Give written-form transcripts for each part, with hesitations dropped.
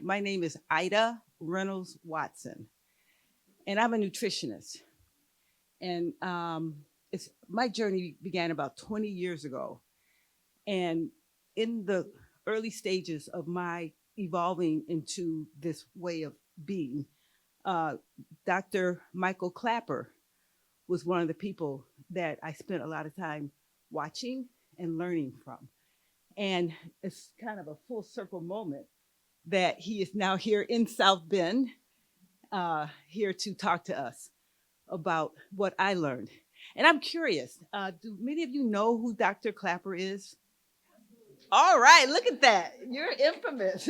My name is Ida Reynolds Watson, and I'm a nutritionist. And it's my journey began about 20 years ago. And in the early stages of my evolving into this way of being, uh, Dr. Michael Klaper was one of the people that I spent a lot of time watching and learning from. And it's kind of a full circle moment that he is now here in South Bend, here to talk to us about what I learned. And I'm curious, do many of you know who Dr. Clapper is? All right, look at that. You're infamous.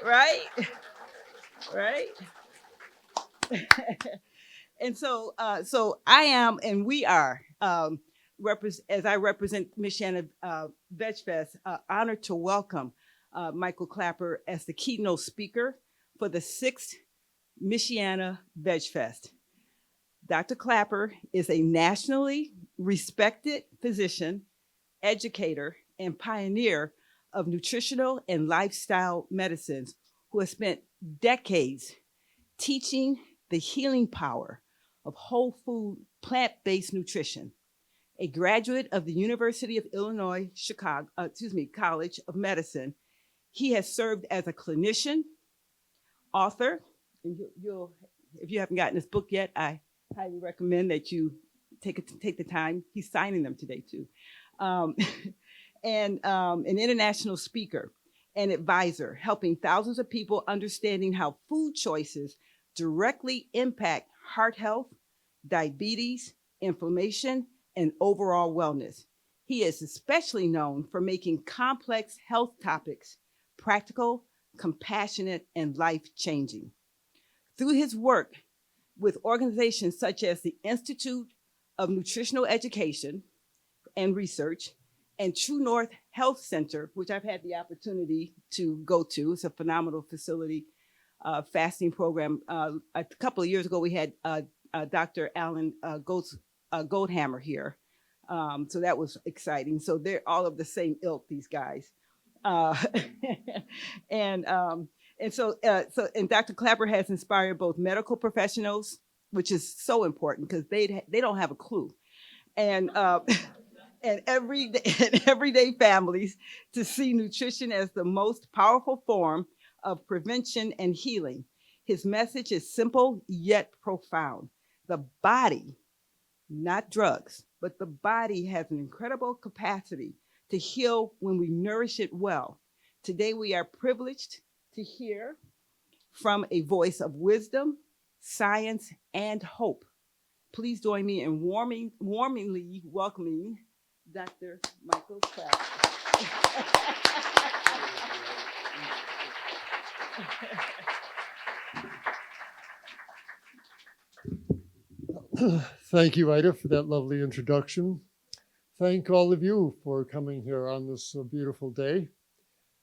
Right? Right? And so I am, and we are, as I represent Michiana VegFest, honored to welcome Michael Clapper as the keynote speaker for the sixth Michiana VegFest. Dr. Clapper is a nationally respected physician, educator, and pioneer of nutritional and lifestyle medicines who has spent decades teaching the healing power of whole food, plant-based nutrition. A graduate of the University of Illinois, College of Medicine, he has served as a clinician, author, and you'll if you haven't gotten this book yet, I highly recommend that you take the time. He's signing them today too, um, and an international speaker and advisor, helping thousands of people understanding how food choices directly impact heart health, diabetes, inflammation, and overall wellness. He is especially known for making complex health topics practical, compassionate, and life-changing. Through his work with organizations such as the Institute of Nutritional Education and Research and True North Health Center, which I've had the opportunity to go to. It's a phenomenal facility, fasting program. A couple of years ago, we had Dr. Alan Goldhammer here. So that was exciting. So they're all of the same ilk, these guys. Uh, and and Dr. Clapper has inspired both medical professionals, which is so important because they don't have a clue, and and everyday families to see nutrition as the most powerful form of prevention and healing. His message is simple yet profound. The body, not drugs, but the body has an incredible capacity to heal when we nourish it well. Today, we are privileged to hear from a voice of wisdom, science, and hope. Please join me in warmly welcoming Dr. Michael Klaper. Thank you, Ida, for that lovely introduction. Thank all of you for coming here on this beautiful day.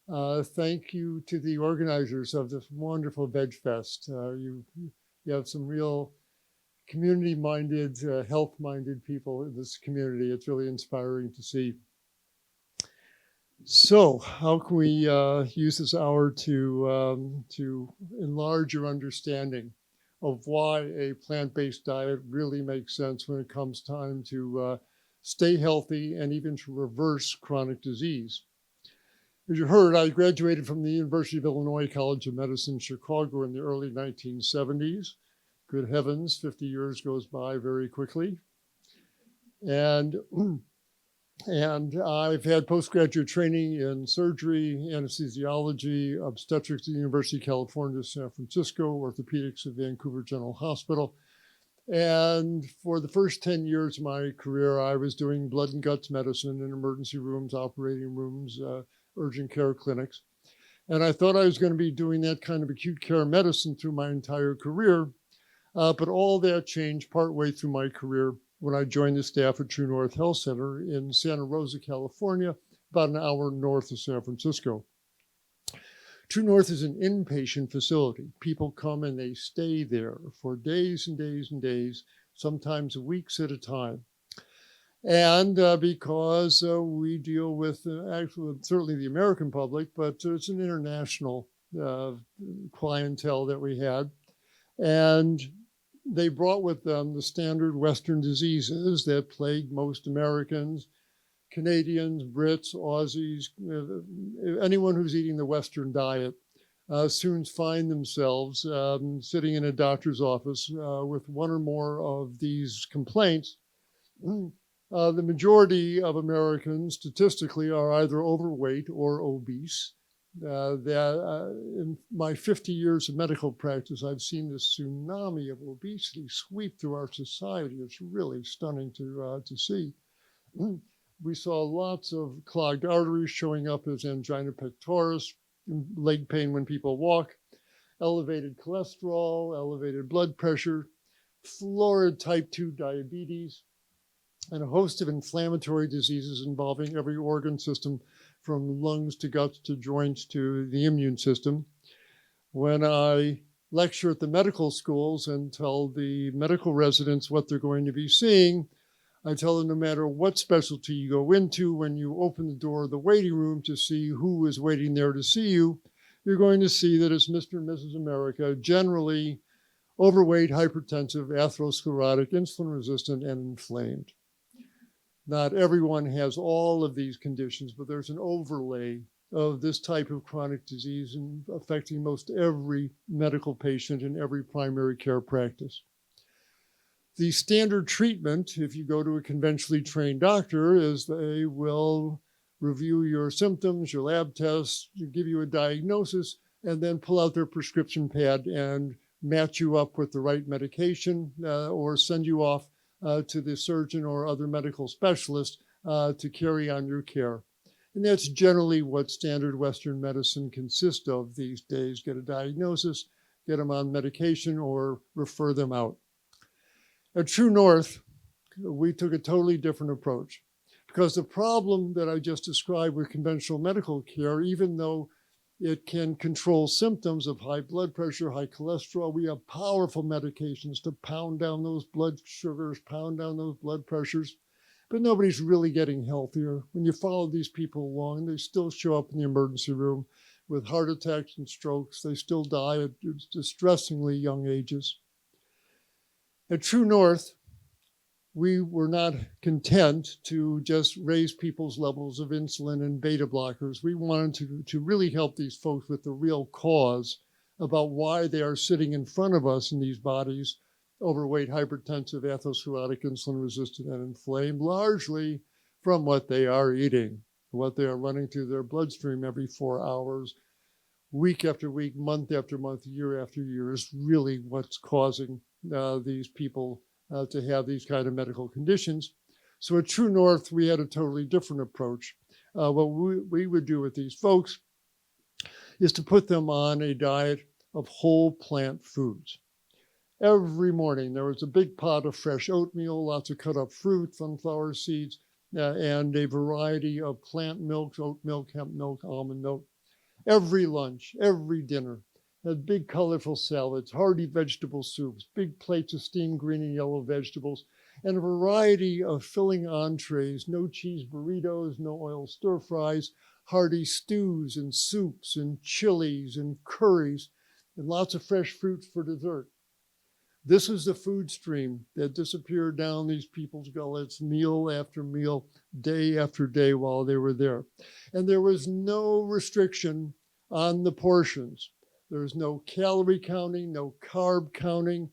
Thank you to the organizers of this wonderful Veg Fest. You have some real community-minded, health-minded people in this community. It's really inspiring to see. So how can we use this hour to enlarge your understanding of why a plant-based diet really makes sense when it comes time to stay healthy and even to reverse chronic disease? As you heard, I graduated from the University of Illinois College of Medicine, Chicago in the early 1970s. Good heavens, 50 years goes by very quickly. And I've had postgraduate training in surgery, anesthesiology, obstetrics at the University of California, San Francisco, orthopedics at Vancouver General Hospital. And for the first 10 years of my career, I was doing blood and guts medicine in emergency rooms, operating rooms, urgent care clinics. And I thought I was going to be doing that kind of acute care medicine through my entire career. But all that changed partway through my career when I joined the staff at True North Health Center in Santa Rosa, California, about an hour north of San Francisco. True North is an inpatient facility. People come and they stay there for days and days and days, sometimes weeks at a time. And because we deal with actually certainly the American public, but it's an international clientele that we had. And they brought with them the standard Western diseases that plague most Americans, Canadians, Brits, Aussies, anyone who's eating the Western diet. Soon find themselves sitting in a doctor's office with one or more of these complaints. The majority of Americans statistically are either overweight or obese. In my 50 years of medical practice, I've seen this tsunami of obesity sweep through our society. It's really stunning to see. We saw lots of clogged arteries showing up as angina pectoris, leg pain when people walk, elevated cholesterol, elevated blood pressure, florid type 2 diabetes, and a host of inflammatory diseases involving every organ system from lungs to guts to joints to the immune system. When I lecture at the medical schools and tell the medical residents what they're going to be seeing, I tell them no matter what specialty you go into, when you open the door of the waiting room to see who is waiting there to see you, you're going to see that it's Mr. and Mrs. America, generally overweight, hypertensive, atherosclerotic, insulin resistant, and inflamed. Not everyone has all of these conditions, but there's an overlay of this type of chronic disease affecting most every medical patient in every primary care practice. The standard treatment, if you go to a conventionally trained doctor, is they will review your symptoms, your lab tests, give you a diagnosis, and then pull out their prescription pad and match you up with the right medication or send you off to the surgeon or other medical specialist to carry on your care. And that's generally what standard Western medicine consists of these days. Get a diagnosis, get them on medication, or refer them out. At True North, we took a totally different approach because the problem that I just described with conventional medical care, even though it can control symptoms of high blood pressure, high cholesterol, we have powerful medications to pound down those blood sugars, pound down those blood pressures, but nobody's really getting healthier. When you follow these people along, they still show up in the emergency room with heart attacks and strokes. They still die at distressingly young ages. At True North, we were not content to just raise people's levels of insulin and beta blockers. We wanted to really help these folks with the real cause about why they are sitting in front of us in these bodies, overweight, hypertensive, atherosclerotic, insulin resistant, and inflamed, largely from what they are eating, what they are running through their bloodstream every 4 hours, week after week, month after month, year after year is really what's causing these people to have these kind of medical conditions. So at True North, we had a totally different approach. What we would do with these folks is to put them on a diet of whole plant foods. Every morning, there was a big pot of fresh oatmeal, lots of cut up fruit, sunflower seeds, and a variety of plant milks, oat milk, hemp milk, almond milk. Every lunch, every dinner, had big colorful salads, hearty vegetable soups, big plates of steamed green and yellow vegetables, and a variety of filling entrees, no cheese burritos, no oil stir fries, hearty stews and soups and chilies and curries, and lots of fresh fruits for dessert. This is the food stream that disappeared down these people's gullets meal after meal, day after day while they were there. And there was no restriction on the portions. There was no calorie counting, no carb counting.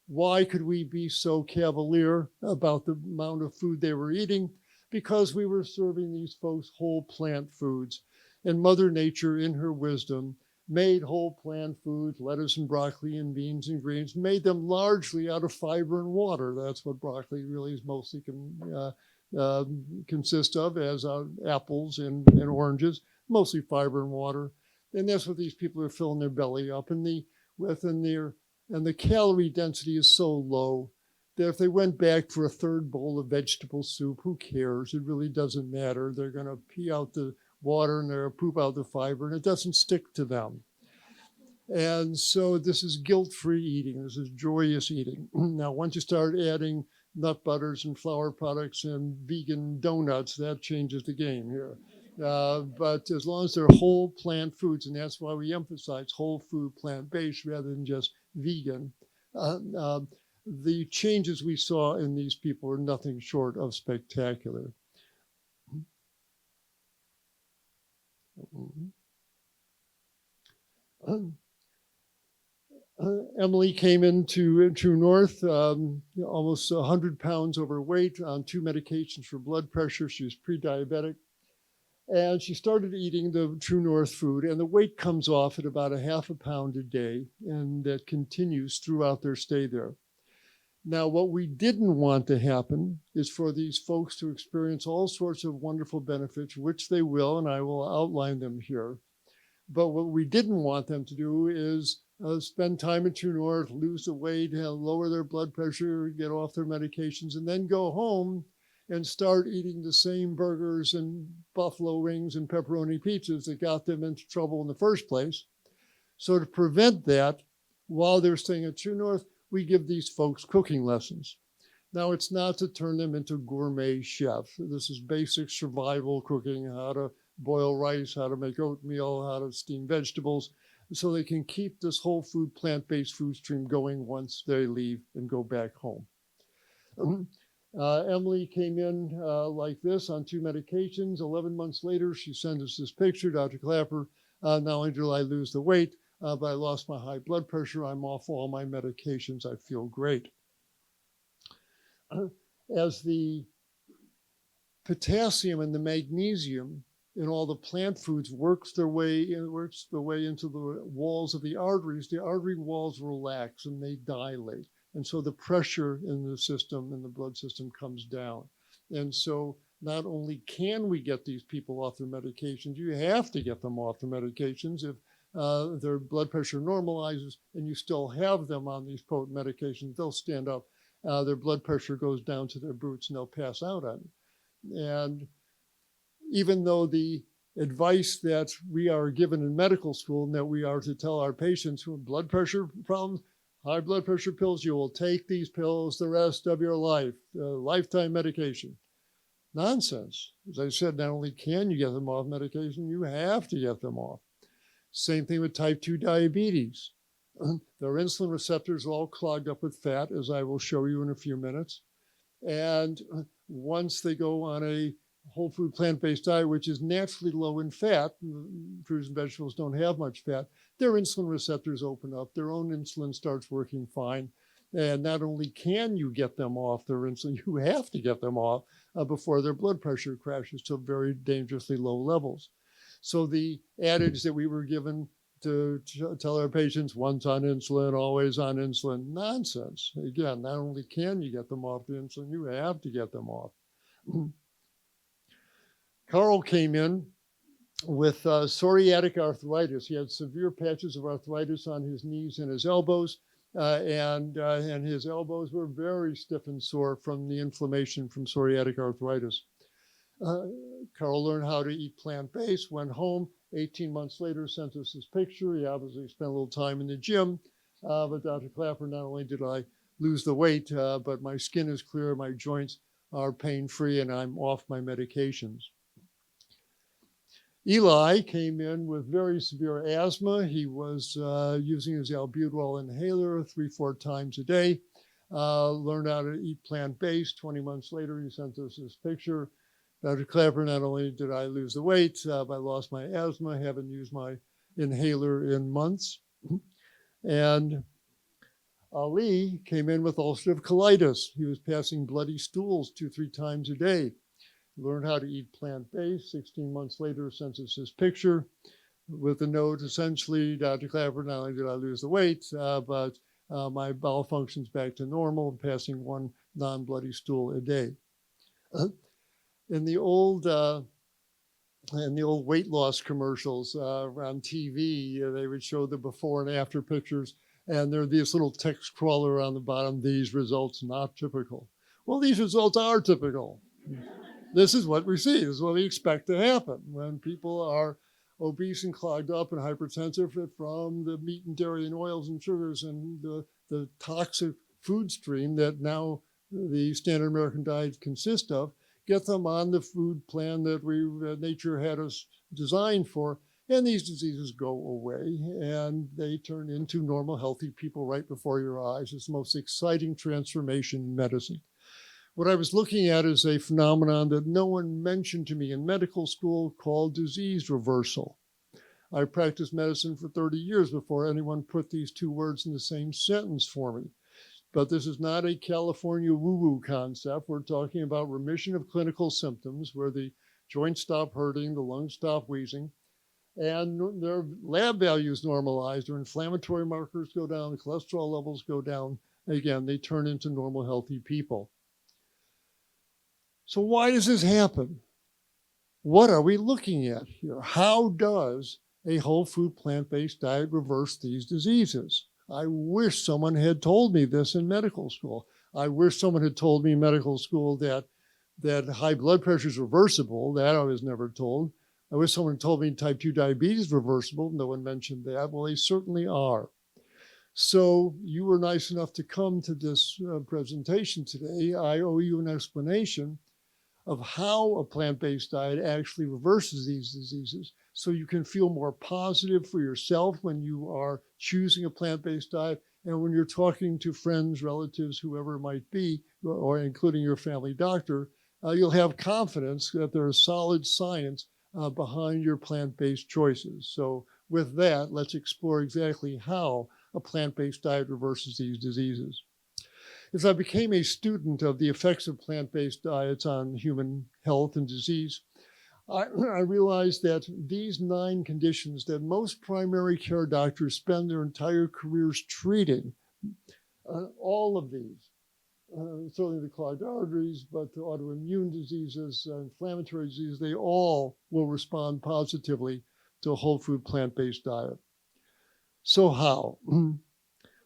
Why could we be so cavalier about the amount of food they were eating? Because we were serving these folks whole plant foods. And Mother Nature, in her wisdom, made whole plant foods, lettuce and broccoli and beans and greens, made them largely out of fiber and water. That's what broccoli really is mostly consist of, as apples and oranges, mostly fiber and water. And that's what these people are filling their belly up with, and the calorie density is so low that if they went back for a third bowl of vegetable soup, who cares? It really doesn't matter. They're going to pee out the water and they're going to poop out the fiber, and it doesn't stick to them. And so this is guilt-free eating. This is joyous eating. Now, once you start adding nut butters and flour products and vegan donuts. That changes the game here. But as long as they're whole plant foods, and that's why we emphasize whole food, plant-based rather than just vegan, uh, uh, the changes we saw in these people are nothing short of spectacular. Emily came into True North, almost 100 pounds overweight on 2 medications for blood pressure. She was pre-diabetic. And she started eating the True North food, and the weight comes off at about a half a pound a day, and that continues throughout their stay there. Now, what we didn't want to happen is for these folks to experience all sorts of wonderful benefits, which they will, and I will outline them here. But what we didn't want them to do is spend time in True North, lose the weight, lower their blood pressure, get off their medications, and then go home and start eating the same burgers and buffalo wings and pepperoni pizzas that got them into trouble in the first place. So to prevent that, while they're staying at True North, we give these folks cooking lessons. Now, it's not to turn them into gourmet chefs. This is basic survival cooking, how to boil rice, how to make oatmeal, how to steam vegetables, so they can keep this whole food, plant-based food stream going once they leave and go back home. Emily came in like this on 2 medications. 11 months later, she sent us this picture, Dr. Klaper. Not only did I lose the weight, but I lost my high blood pressure. I'm off all my medications. I feel great. As the potassium and the magnesium in all the plant foods works their way into the walls of the arteries walls relax and they dilate. And so the pressure in the system, in the blood system, comes down. And so not only can we get these people off their medications, you have to get them off the medications. If their blood pressure normalizes and you still have them on these potent medications, they'll stand up. Their blood pressure goes down to their boots and they'll pass out on it. And even though the advice that we are given in medical school and that we are to tell our patients who have blood pressure problems, high blood pressure pills, you will take these pills the rest of your life, lifetime medication. Nonsense. As I said, not only can you get them off medication, you have to get them off. Same thing with type 2 diabetes. Their insulin receptors are all clogged up with fat, as I will show you in a few minutes. And once they go on a whole food plant-based diet, which is naturally low in fat, fruits and vegetables don't have much fat, their insulin receptors open up, their own insulin starts working fine. And not only can you get them off their insulin, you have to get them off before their blood pressure crashes to very dangerously low levels. So the adage that we were given to tell our patients, once on insulin, always on insulin, nonsense. Again, not only can you get them off the insulin, you have to get them off. Carl came in with psoriatic arthritis. He had severe patches of arthritis on his knees and his elbows, and his elbows were very stiff and sore from the inflammation from psoriatic arthritis. Carl learned how to eat plant-based, went home. 18 months later, sent us this picture. He obviously spent a little time in the gym, but Dr. Klaper, not only did I lose the weight, but my skin is clear, my joints are pain-free, and I'm off my medications. Eli came in with very severe asthma. He was using his albuterol inhaler 3-4 times a day, learned how to eat plant-based. 20 months later, he sent us this picture. Dr. Klaper, not only did I lose the weight, but I lost my asthma, haven't used my inhaler in months. And Ali came in with ulcerative colitis. He was passing bloody stools 2-3 times a day. Learned how to eat plant-based. 16 months later, sent us this picture with a note, essentially, Dr. Klaper, not only did I lose the weight, but my bowel function's back to normal, passing 1 non-bloody stool a day. In the old weight loss commercials on TV, they would show the before and after pictures, and there would be this little text crawler on the bottom, these results not typical. Well, these results are typical. This is what we see. This is what we expect to happen when people are obese and clogged up and hypertensive from the meat and dairy and oils and sugars and the toxic food stream that now the standard American diet consists of, get them on the food plan that nature had us designed for, and these diseases go away and they turn into normal, healthy people right before your eyes. It's the most exciting transformation in medicine. What I was looking at is a phenomenon that no one mentioned to me in medical school called disease reversal. I practiced medicine for 30 years before anyone put these two words in the same sentence for me. But this is not a California woo-woo concept. We're talking about remission of clinical symptoms where the joints stop hurting, the lungs stop wheezing, and their lab values normalize, their inflammatory markers go down, the cholesterol levels go down. Again, they turn into normal, healthy people. So why does this happen? What are we looking at here? How does a whole food plant-based diet reverse these diseases? I wish someone had told me this in medical school. I wish someone had told me in medical school that high blood pressure is reversible. That I was never told. I wish someone told me type 2 diabetes is reversible. No one mentioned that. Well, they certainly are. So you were nice enough to come to this presentation today. I owe you an explanation of how a plant-based diet actually reverses these diseases so you can feel more positive for yourself when you are choosing a plant-based diet and when you're talking to friends, relatives, whoever it might be, or including your family doctor, you'll have confidence that there's solid science behind your plant-based choices. So with that, let's explore exactly how a plant-based diet reverses these diseases. As I became a student of the effects of plant-based diets on human health and disease, I realized that these 9 conditions that most primary care doctors spend their entire careers treating, all of these, certainly the clogged arteries, but the autoimmune diseases, inflammatory diseases, they all will respond positively to a whole food plant-based diet. So how?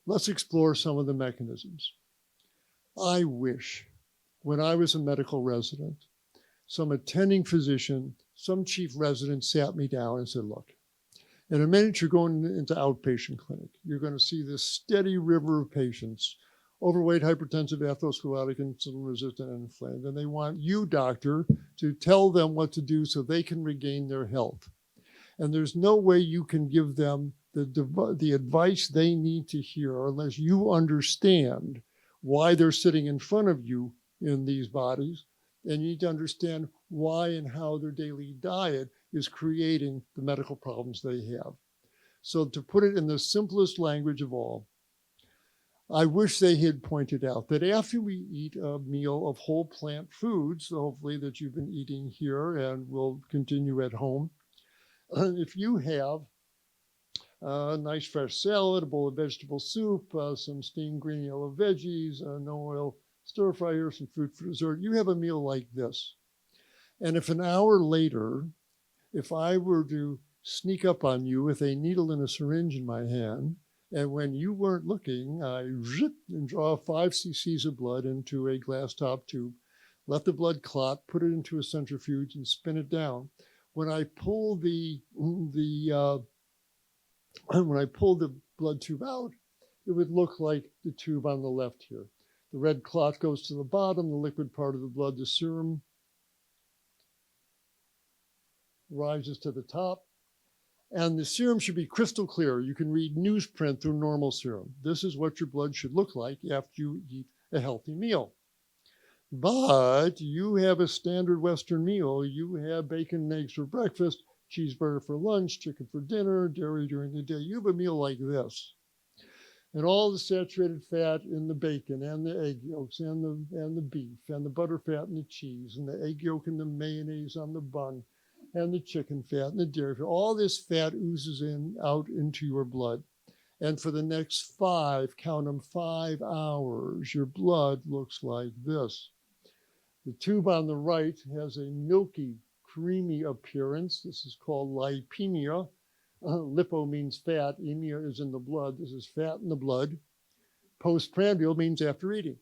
Let's explore some of the mechanisms. I wish, when I was a medical resident, some attending physician, some chief resident sat me down and said, look, in a minute you're going into outpatient clinic. You're going to see this steady river of patients, overweight, hypertensive, atherosclerotic, insulin-resistant, and inflamed. And they want you, doctor, to tell them what to do so they can regain their health. And there's no way you can give them the advice they need to hear unless you understand why they're sitting in front of you in these bodies, and you need to understand why and how their daily diet is creating the medical problems they have. So to put it in the simplest language of all, I wish they had pointed out that after we eat a meal of whole plant foods, hopefully that you've been eating here and will continue at home, if you have a nice fresh salad, a bowl of vegetable soup, some steamed green yellow veggies, no oil stir fry here, some fruit for dessert. You have a meal like this. And if an hour later, if I were to sneak up on you with a needle and a syringe in my hand, and when you weren't looking, I zip and draw 5 cc's of blood into a glass top tube, let the blood clot, put it into a centrifuge and spin it down. When I pull the blood tube out, it would look like the tube on the left here. The red clot goes to the bottom, the liquid part of the blood, the serum, rises to the top. And the serum should be crystal clear. You can read newsprint through normal serum. This is what your blood should look like after you eat a healthy meal. But you have a standard Western meal. You have bacon and eggs for breakfast, cheeseburger for lunch, chicken for dinner, dairy during the day. You have a meal like this. And all the saturated fat in the bacon and the egg yolks and the beef and the butter fat and the cheese and the egg yolk and the mayonnaise on the bun and the chicken fat and the dairy fat, all this fat oozes out into your blood. And for the next 5 hours, your blood looks like this. The tube on the right has a milky, creamy appearance. This is called lipemia. Lipo means fat, emia is in the blood. This is fat in the blood. Postprandial means after eating.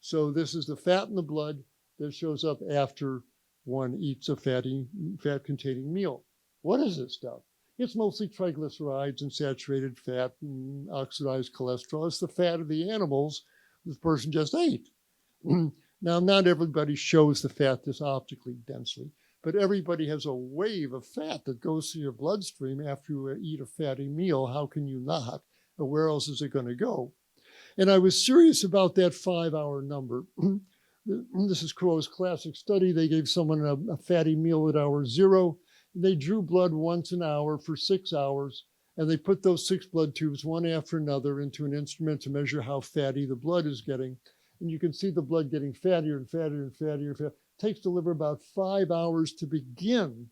So this is the fat in the blood that shows up after one eats a fat-containing meal. What is this stuff? It's mostly triglycerides and saturated fat and oxidized cholesterol. It's the fat of the animals the person just ate. Now, not everybody shows the fat this optically densely, but everybody has a wave of fat that goes through your bloodstream after you eat a fatty meal. How can you not? Where else is it going to go? And I was serious about that 5-hour number. This is Crow's classic study. They gave someone a fatty meal at hour 0. They drew blood once an hour for 6 hours, and they put those 6 blood tubes one after another into an instrument to measure how fatty the blood is getting. And you can see the blood getting fattier and fattier and fattier and fattier. It takes the liver about 5 hours to begin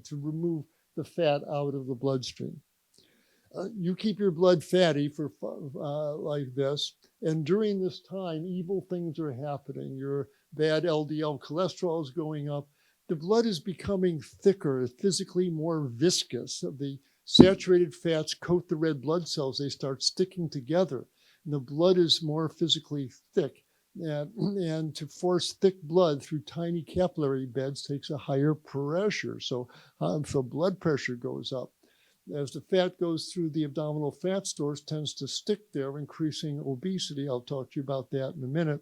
to remove the fat out of the bloodstream. You keep your blood fatty for like this, and during this time, evil things are happening. Your bad LDL cholesterol is going up. The blood is becoming thicker, physically more viscous. The saturated fats coat the red blood cells. They start sticking together, and the blood is more physically thick. And to force thick blood through tiny capillary beds takes a higher pressure, so blood pressure goes up. As the fat goes through the abdominal fat stores, tends to stick there, increasing obesity. I'll talk to you about that in a minute.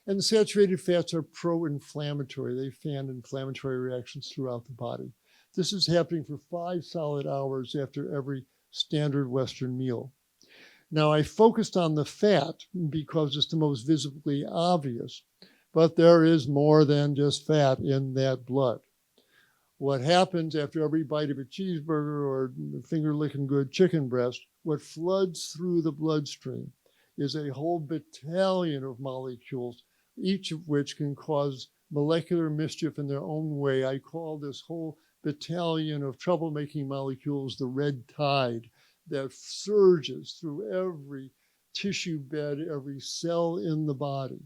And the saturated fats are pro-inflammatory. They fan inflammatory reactions throughout the body. This is happening for 5 solid hours after every standard Western meal. Now, I focused on the fat because it's the most visibly obvious, but there is more than just fat in that blood. What happens after every bite of a cheeseburger or finger-licking good chicken breast, what floods through the bloodstream is a whole battalion of molecules, each of which can cause molecular mischief in their own way. I call this whole battalion of troublemaking molecules the red tide that surges through every tissue bed, every cell in the body.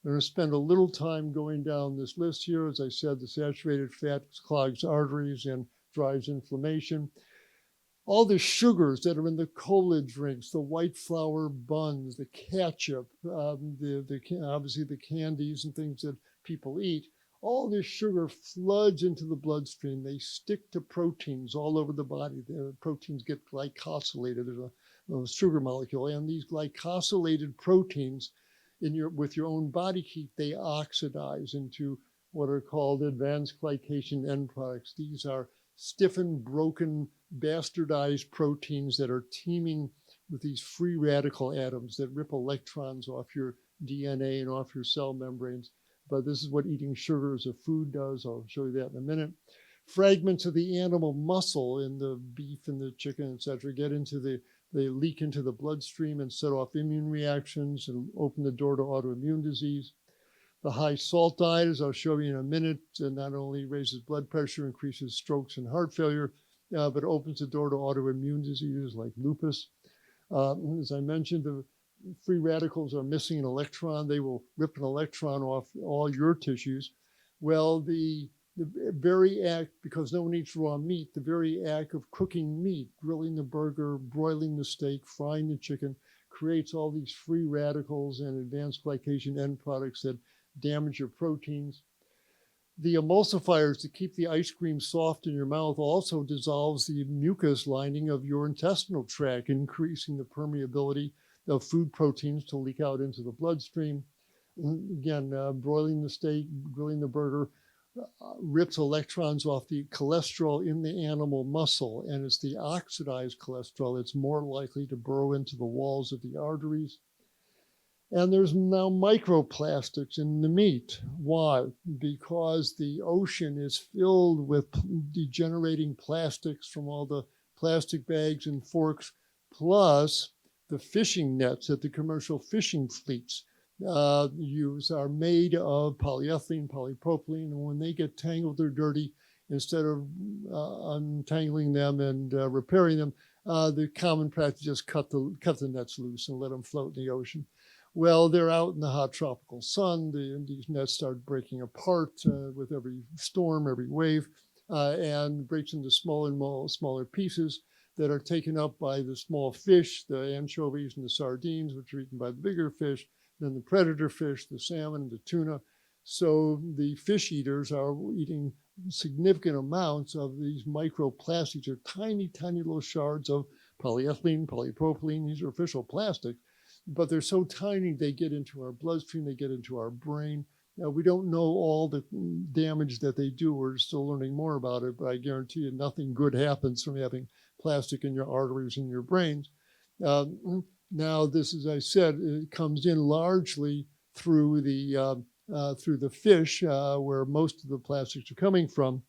I'm going to spend a little time going down this list here. As I said, the saturated fat clogs arteries and drives inflammation. All the sugars that are in the cola drinks, the white flour buns, the ketchup, obviously the candies and things that people eat, all this sugar floods into the bloodstream. They stick to proteins all over the body. The proteins get glycosylated. There's a sugar molecule, and these glycosylated proteins with your own body heat, they oxidize into what are called advanced glycation end products. These are stiffened, broken, bastardized proteins that are teeming with these free radical atoms that rip electrons off your DNA and off your cell membranes. But this is what eating sugar as a food does. I'll show you that in a minute. Fragments of the animal muscle in the beef and the chicken, etc., they leak into the bloodstream and set off immune reactions and open the door to autoimmune disease. The high salt diet, as I'll show you in a minute, not only raises blood pressure, increases strokes and heart failure, but opens the door to autoimmune diseases like lupus. As I mentioned, the free radicals are missing an electron. They will rip an electron off all your tissues. Well, the very act, because no one eats raw meat, the very act of cooking meat, grilling the burger, broiling the steak, frying the chicken, creates all these free radicals and advanced glycation end products that damage your proteins. The emulsifiers to keep the ice cream soft in your mouth also dissolves the mucus lining of your intestinal tract, increasing the permeability of food proteins to leak out into the bloodstream. Again, broiling the steak, grilling the burger, rips electrons off the cholesterol in the animal muscle, and it's the oxidized cholesterol that's more likely to burrow into the walls of the arteries. And there's now microplastics in the meat. Why? Because the ocean is filled with degenerating plastics from all the plastic bags and forks, plus the fishing nets that the commercial fishing fleets use are made of polyethylene, polypropylene, and when they get tangled or dirty, instead of untangling them and repairing them, the common practice is just cut the nets loose and let them float in the ocean. Well, they're out in the hot tropical sun. These nets start breaking apart with every storm, every wave, and breaks into smaller pieces that are taken up by the small fish, the anchovies and the sardines, which are eaten by the bigger fish, then the predator fish, the salmon and the tuna. So the fish eaters are eating significant amounts of these microplastics. They're tiny, tiny little shards of polyethylene, polypropylene. These are official plastics but they're so tiny they get into our bloodstream, they get into our brain. Now, we don't know all the damage that they do. We're still learning more about it, but I guarantee you nothing good happens from having plastic in your arteries and your brains. Now, this, as I said, it comes in largely through the fish, where most of the plastics are coming from.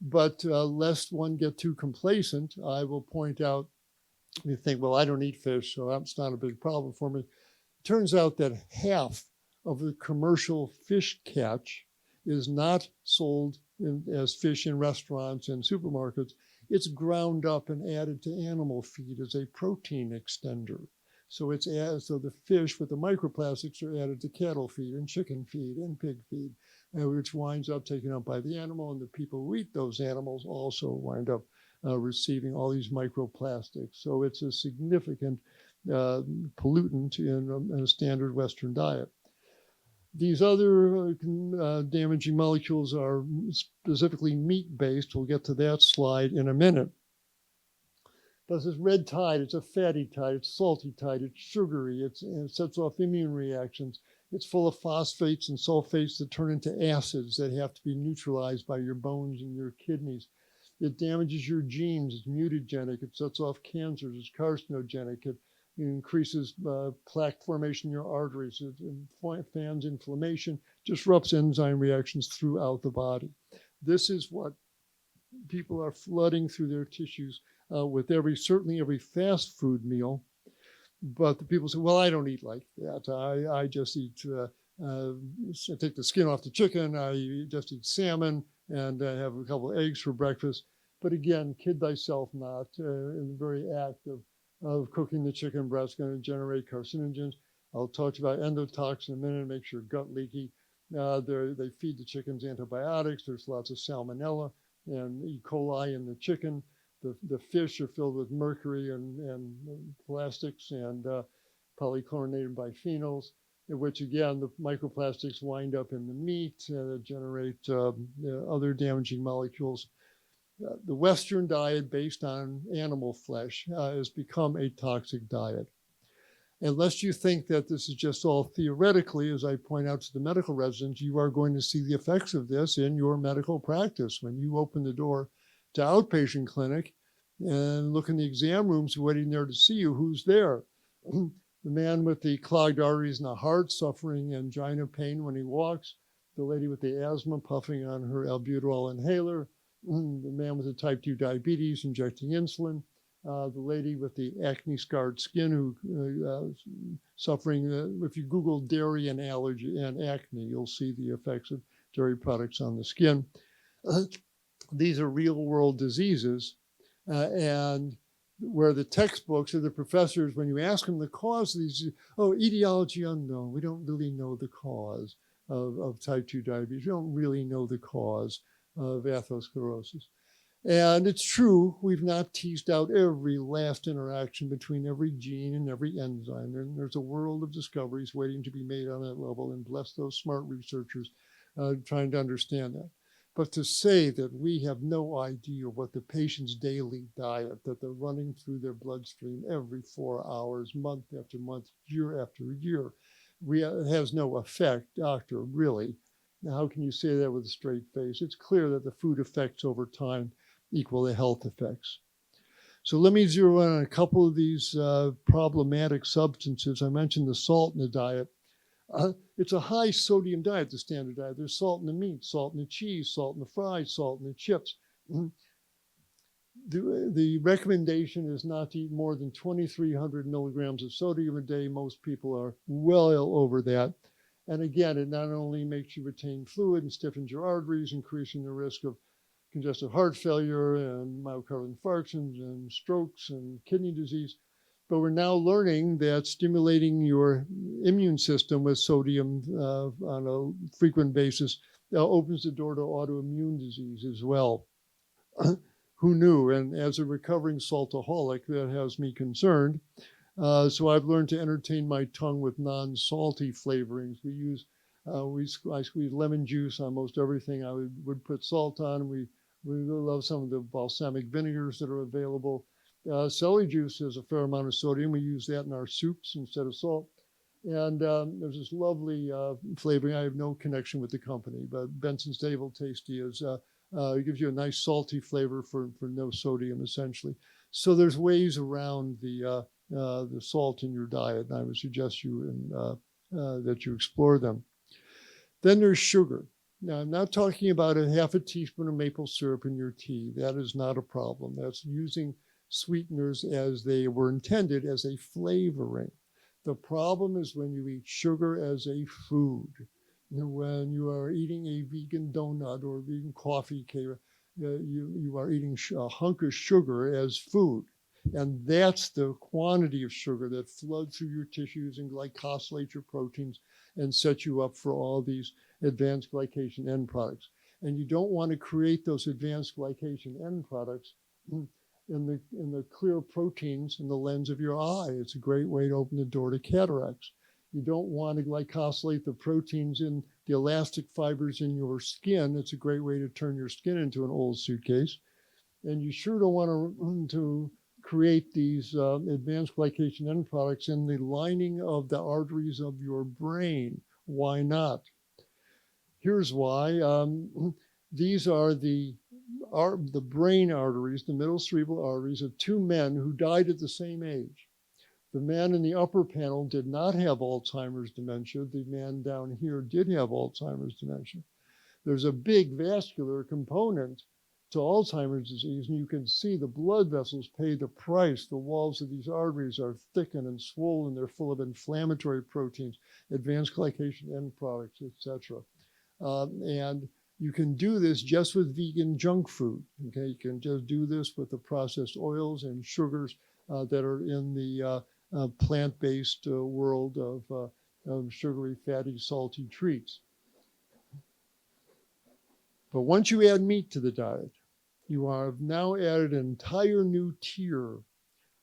But lest one get too complacent, I will point out, you think, well, I don't eat fish, so that's not a big problem for me. Turns out that half of the commercial fish catch is not sold as fish in restaurants and supermarkets. It's ground up and added to animal feed as a protein extender. So the fish with the microplastics are added to cattle feed and chicken feed and pig feed, which winds up taken up by the animal, and the people who eat those animals also wind up receiving all these microplastics. So it's a significant pollutant in a standard Western diet. These other damaging molecules are specifically meat-based. We'll get to that slide in a minute. But this red tide, it's a fatty tide, it's salty tide, it's sugary, it sets off immune reactions. It's full of phosphates and sulfates that turn into acids that have to be neutralized by your bones and your kidneys. It damages your genes, it's mutagenic, it sets off cancers, it's carcinogenic, it increases plaque formation in your arteries, it fans inflammation, disrupts enzyme reactions throughout the body. This is what people are flooding through their tissues with certainly every fast food meal. But the people say, well, I don't eat like that. I just eat, I take the skin off the chicken, I just eat salmon, and I have a couple of eggs for breakfast. But again, kid thyself not. In the very act of cooking the chicken breast going to generate carcinogens. I'll talk to you about endotoxin in a minute, makes your gut leaky. They feed the chickens antibiotics. There's lots of salmonella and E. coli in the chicken. The fish are filled with mercury and plastics and polychlorinated biphenyls, in which again the microplastics wind up in the meat that generate other damaging molecules. The Western diet based on animal flesh has become a toxic diet. Unless you think that this is just all theoretically, as I point out to the medical residents, you are going to see the effects of this in your medical practice. When you open the door to outpatient clinic and look in the exam rooms waiting there to see you, who's there? The man with the clogged arteries in the heart suffering angina pain when he walks, the lady with the asthma puffing on her albuterol inhaler, the man with the type 2 diabetes injecting insulin, the lady with the acne scarred skin who suffering. If you Google dairy and allergy and acne, you'll see the effects of dairy products on the skin. These are real world diseases, and where the textbooks or the professors, when you ask them the cause of these, etiology unknown. We don't really know the cause of type 2 diabetes. We don't really know the cause of atherosclerosis. And it's true, we've not teased out every last interaction between every gene and every enzyme. And there's a world of discoveries waiting to be made on that level, and bless those smart researchers trying to understand that. But to say that we have no idea what the patient's daily diet that they're running through their bloodstream every 4 hours, month after month, year after year, has no effect, doctor, really. Now, how can you say that with a straight face? It's clear that the food effects over time equal the health effects. So let me zero in on a couple of these problematic substances. I mentioned the salt in the diet. It's a high sodium diet, the standard diet. There's salt in the meat, salt in the cheese, salt in the fries, salt in the chips. The recommendation is not to eat more than 2,300 milligrams of sodium a day. Most people are well over that. And again, it not only makes you retain fluid and stiffens your arteries, increasing the risk of congestive heart failure and myocardial infarctions and strokes and kidney disease, but we're now learning that stimulating your immune system with sodium on a frequent basis opens the door to autoimmune disease as well. Who knew? And as a recovering saltaholic, that has me concerned. So I've learned to entertain my tongue with non-salty flavorings. I squeeze lemon juice on most everything I would put salt on. We love some of the balsamic vinegars that are available. Celery juice has a fair amount of sodium. We use that in our soups instead of salt. And there's this lovely flavoring. I have no connection with the company, but Benson's Table Tasty it gives you a nice salty flavor for no sodium, essentially. So there's ways around the salt in your diet, and I would suggest that you explore them. Then there's sugar. Now, I'm not talking about a half a teaspoon of maple syrup in your tea. That is not a problem. That's using sweeteners as they were intended as a flavoring. The problem is when you eat sugar as a food. When you are eating a vegan donut or a vegan coffee, you are eating a hunk of sugar as food. And that's the quantity of sugar that floods through your tissues and glycosylates your proteins and sets you up for all these advanced glycation end products. And you don't want to create those advanced glycation end products in the clear proteins in the lens of your eye. It's a great way to open the door to cataracts. You don't want to glycosylate the proteins in the elastic fibers in your skin. It's a great way to turn your skin into an old suitcase. And you sure don't want to create these advanced glycation end products in the lining of the arteries of your brain. Why not? Here's why. These are the brain arteries, the middle cerebral arteries of two men who died at the same age. The man in the upper panel did not have Alzheimer's dementia. The man down here did have Alzheimer's dementia. There's a big vascular component to Alzheimer's disease, and you can see the blood vessels pay the price. The walls of these arteries are thickened and swollen. They're full of inflammatory proteins, advanced glycation end products, etc. And you can do this just with vegan junk food. Okay, you can just do this with the processed oils and sugars that are in the plant-based world of sugary, fatty, salty treats. But once you add meat to the diet, you have now added an entire new tier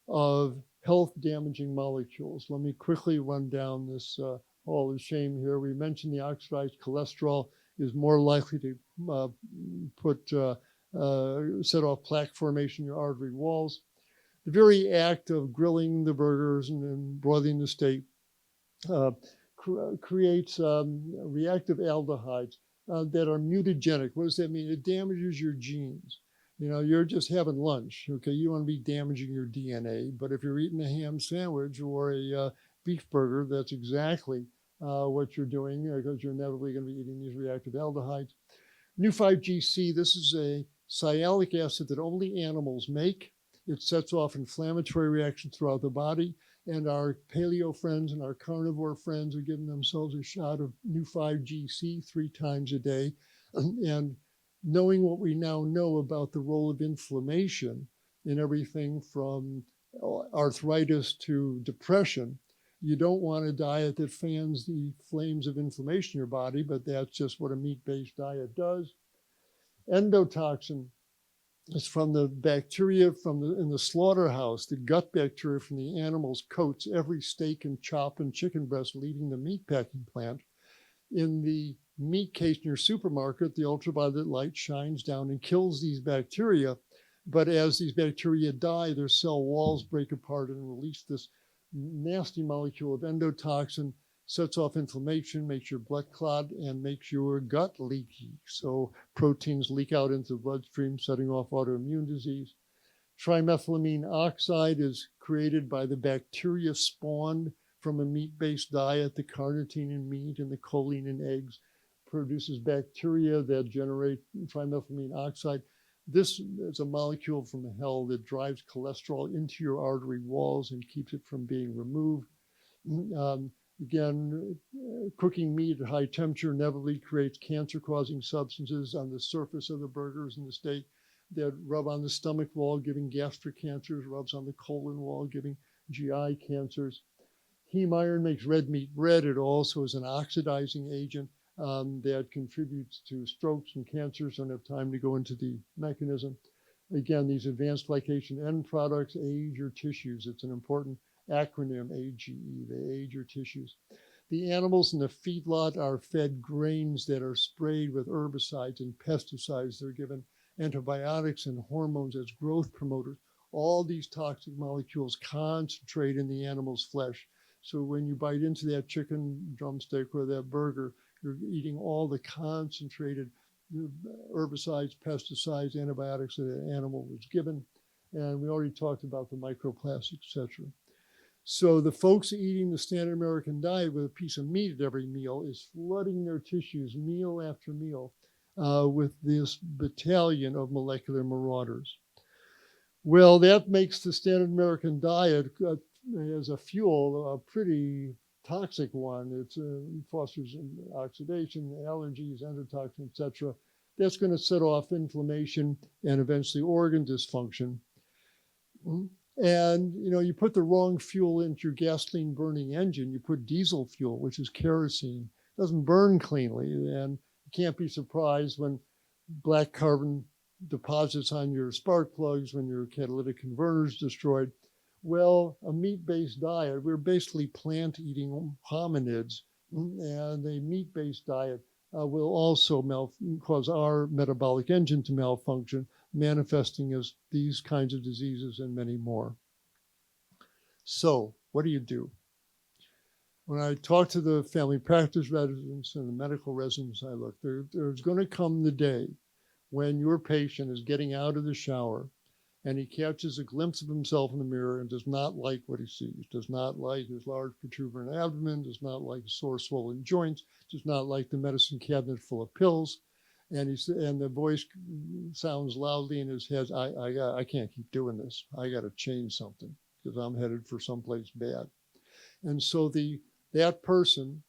of health-damaging molecules. Let me quickly run down this hall of shame here. We mentioned the oxidized cholesterol is more likely to set off plaque formation in your artery walls. The very act of grilling the burgers and broiling the steak creates reactive aldehydes that are mutagenic. What does that mean? It damages your genes. You know, you're just having lunch, okay? You want to be damaging your DNA, but if you're eating a ham sandwich or a beef burger, that's exactly what you're doing because you're inevitably going to be eating these reactive aldehydes. New 5-GC, this is a sialic acid that only animals make. It sets off inflammatory reactions throughout the body. And our paleo friends and our carnivore friends are giving themselves a shot of new 5-GC 3 times a day. And knowing what we now know about the role of inflammation in everything from arthritis to depression, you don't want a diet that fans the flames of inflammation in your body, but that's just what a meat-based diet does. Endotoxin is from the bacteria in the slaughterhouse, the gut bacteria from the animal's coats, every steak and chop and chicken breast leaving the meatpacking plant. In the meat case in your supermarket, the ultraviolet light shines down and kills these bacteria. But as these bacteria die, their cell walls break apart and release this nasty molecule of endotoxin, sets off inflammation, makes your blood clot, and makes your gut leaky. So proteins leak out into the bloodstream, setting off autoimmune disease. Trimethylamine oxide is created by the bacteria spawned from a meat-based diet. The carnitine in meat and the choline in eggs produces bacteria that generate trimethylamine oxide. This is a molecule from hell that drives cholesterol into your artery walls and keeps it from being removed. Again, cooking meat at high temperature inevitably creates cancer-causing substances on the surface of the burgers and the steak that rub on the stomach wall, giving gastric cancers, rubs on the colon wall, giving GI cancers. Heme iron makes red meat red. It also is an oxidizing agent that contributes to strokes and cancers. Don't have time to go into the mechanism. Again, these advanced glycation end products age your tissues. It's an important acronym, AGE. They age your tissues. The animals in the feedlot are fed grains that are sprayed with herbicides and pesticides. They're given antibiotics and hormones as growth promoters. All these toxic molecules concentrate in the animal's flesh. So when you bite into that chicken drumstick or that burger, you're eating all the concentrated herbicides, pesticides, antibiotics that an animal was given. And we already talked about the microplastics, etc. So the folks eating the standard American diet with a piece of meat at every meal is flooding their tissues meal after meal with this battalion of molecular marauders. Well, that makes the standard American diet as a fuel a pretty toxic one. It fosters oxidation, allergies, endotoxin, etc. That's going to set off inflammation and eventually organ dysfunction. And you put the wrong fuel into your gasoline burning engine. You put diesel fuel, which is kerosene. It doesn't burn cleanly, and you can't be surprised when black carbon deposits on your spark plugs, when your catalytic converter is destroyed. Well, a meat-based diet, we're basically plant-eating hominids, and a meat-based diet will also cause our metabolic engine to malfunction, manifesting as these kinds of diseases and many more. So what do you do? When I talk to the family practice residents and the medical residents, I look, there's going to come the day when your patient is getting out of the shower and he catches a glimpse of himself in the mirror and does not like what he sees, does not like his large protuberant abdomen, does not like sore swollen joints, does not like the medicine cabinet full of pills. And the voice sounds loudly in his head, I can't keep doing this. I got to change something because I'm headed for someplace bad. And so that person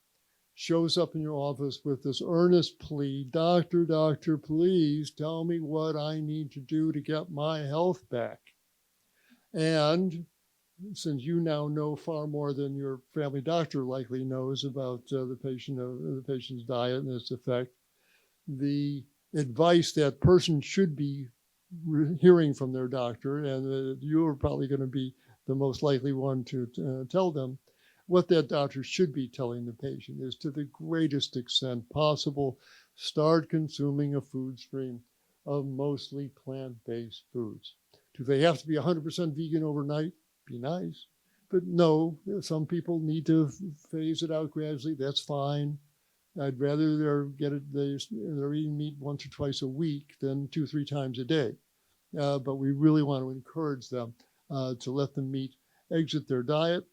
shows up in your office with this earnest plea, doctor, please tell me what I need to do to get my health back. And since you now know far more than your family doctor likely knows about the patient's diet and its effect, the advice that person should be hearing from their doctor, and you are probably going to be the most likely one to tell them, what that doctor should be telling the patient is, to the greatest extent possible, start consuming a food stream of mostly plant-based foods. Do they have to be 100% vegan overnight? Be nice. But no, some people need to phase it out gradually. That's fine. I'd rather they're eating meat once or twice a week than 2-3 times a day. But we really want to encourage them to let the meat exit their diet.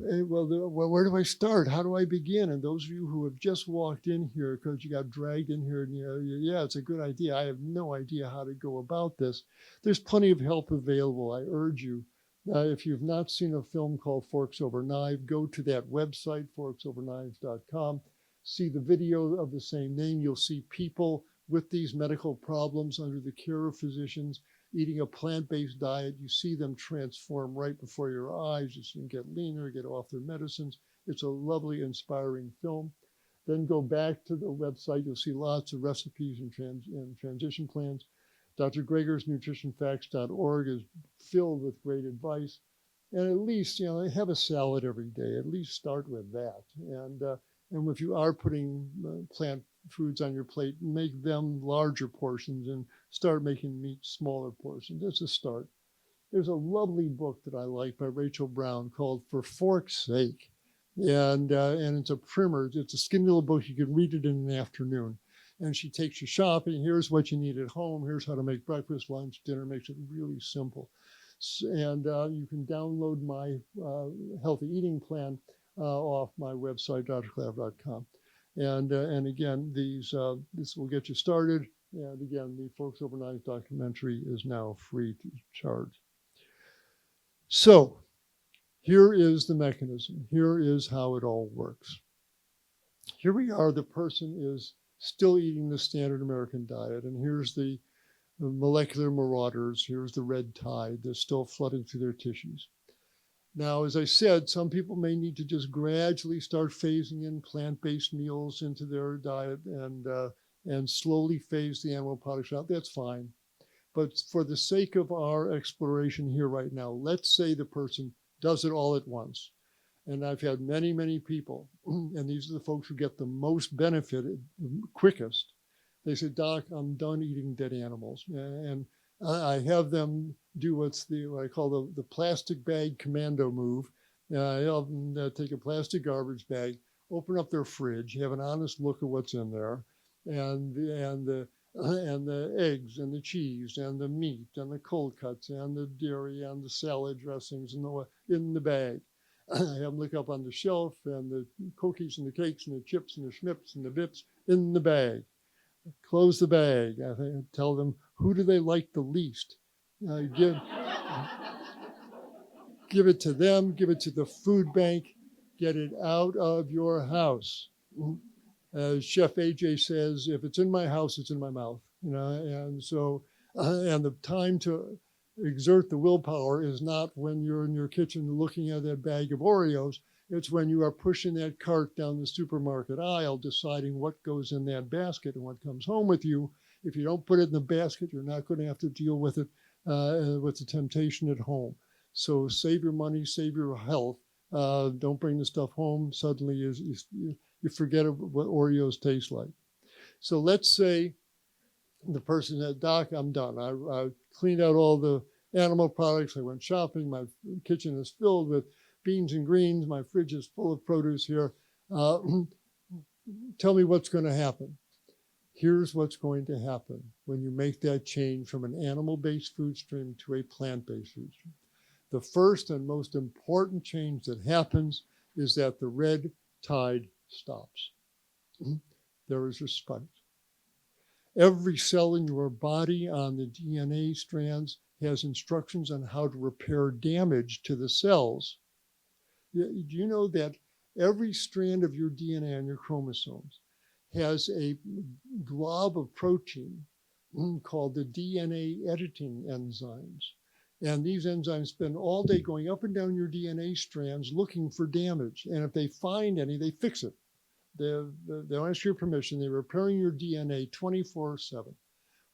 Well, where do I start? How do I begin? And those of you who have just walked in here because you got dragged in here, and yeah, it's a good idea. I have no idea how to go about this. There's plenty of help available. I urge you, if you've not seen a film called Forks Over Knives, go to that website, forksoverknives.com. See the video of the same name. You'll see people with these medical problems under the care of physicians eating a plant-based diet. You see them transform right before your eyes. You see them get leaner, get off their medicines. It's a lovely, inspiring film. Then go back to the website. You'll see lots of recipes and transition plans. Dr. Greger's nutritionfacts.org is filled with great advice. And at least, have a salad every day. At least start with that. And if you are putting plant foods on your plate, make them larger portions and start making meat smaller portions. That's a start. There's a lovely book that I like by Rachel Brown called For Fork's Sake. And it's a primer. It's a skinny little book. You can read it in an afternoon. And she takes you shopping. Here's what you need at home. Here's how to make breakfast, lunch, dinner. Makes it really simple. And you can download my healthy eating plan off my website, drklaper.com. And again, this will get you started. And again, the Forks Over Knives documentary is now free to charge. So here is the mechanism. Here is how it all works. Here we are. The person is still eating the standard American diet. And here's the molecular marauders. Here's the red tide. They're still flooding through their tissues. Now, as I said, some people may need to just gradually start phasing in plant-based meals into their diet and slowly phase the animal products out. That's fine. But for the sake of our exploration here right now, let's say the person does it all at once. And I've had many, many people, and these are the folks who get the most benefit quickest. They say, Doc, I'm done eating dead animals. And I have them do what I call the plastic bag commando move. Have them take a plastic garbage bag, open up their fridge, have an honest look at what's in there, and the eggs and the cheese and the meat and the cold cuts and the dairy and the salad dressings in the bag. Have them look up on the shelf and the cookies and the cakes and the chips and the schmips and the bips in the bag. Close the bag. Tell them, who do they like the least? Give it to them, give it to the food bank, get it out of your house. Chef AJ says, if it's in my house, it's in my mouth. And so, and the time to exert the willpower is not when you're in your kitchen looking at that bag of Oreos. It's when you are pushing that cart down the supermarket aisle, deciding what goes in that basket and what comes home with you. If you don't put it in the basket, you're not going to have to deal with it, with the temptation at home. So save your money, save your health. Don't bring the stuff home. Suddenly you forget what Oreos taste like. So let's say the person said, Doc, I'm done. I cleaned out all the animal products. I went shopping. My kitchen is filled with beans and greens. My fridge is full of produce here. Tell me what's going to happen. Here's what's going to happen when you make that change from an animal-based food stream to a plant-based food stream. The first and most important change that happens is that the red tide stops. There is respite. Every cell in your body on the DNA strands has instructions on how to repair damage to the cells. Do you know that every strand of your DNA on your chromosomes has a glob of protein called the DNA editing enzymes? And these enzymes spend all day going up and down your DNA strands looking for damage. And if they find any, they fix it. They don't ask your permission. They're repairing your DNA 24/7.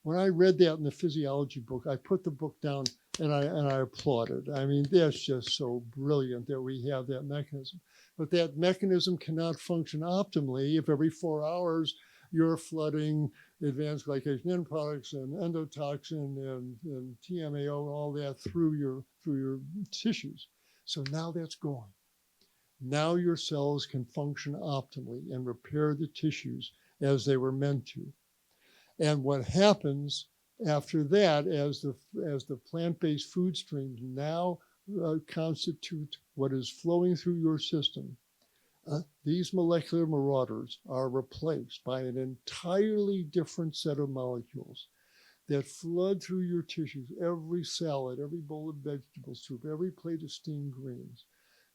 When I read that in the physiology book, I put the book down and I applauded. I mean, that's just so brilliant that we have that mechanism. But that mechanism cannot function optimally if every 4 hours you're flooding advanced glycation end products and endotoxin and TMAO, all that through your tissues. So now that's gone. Now your cells can function optimally and repair the tissues as they were meant to. And what happens after that, as the plant-based food streams now constitute what is flowing through your system, these molecular marauders are replaced by an entirely different set of molecules that flood through your tissues. Every salad, every bowl of vegetable soup, every plate of steamed greens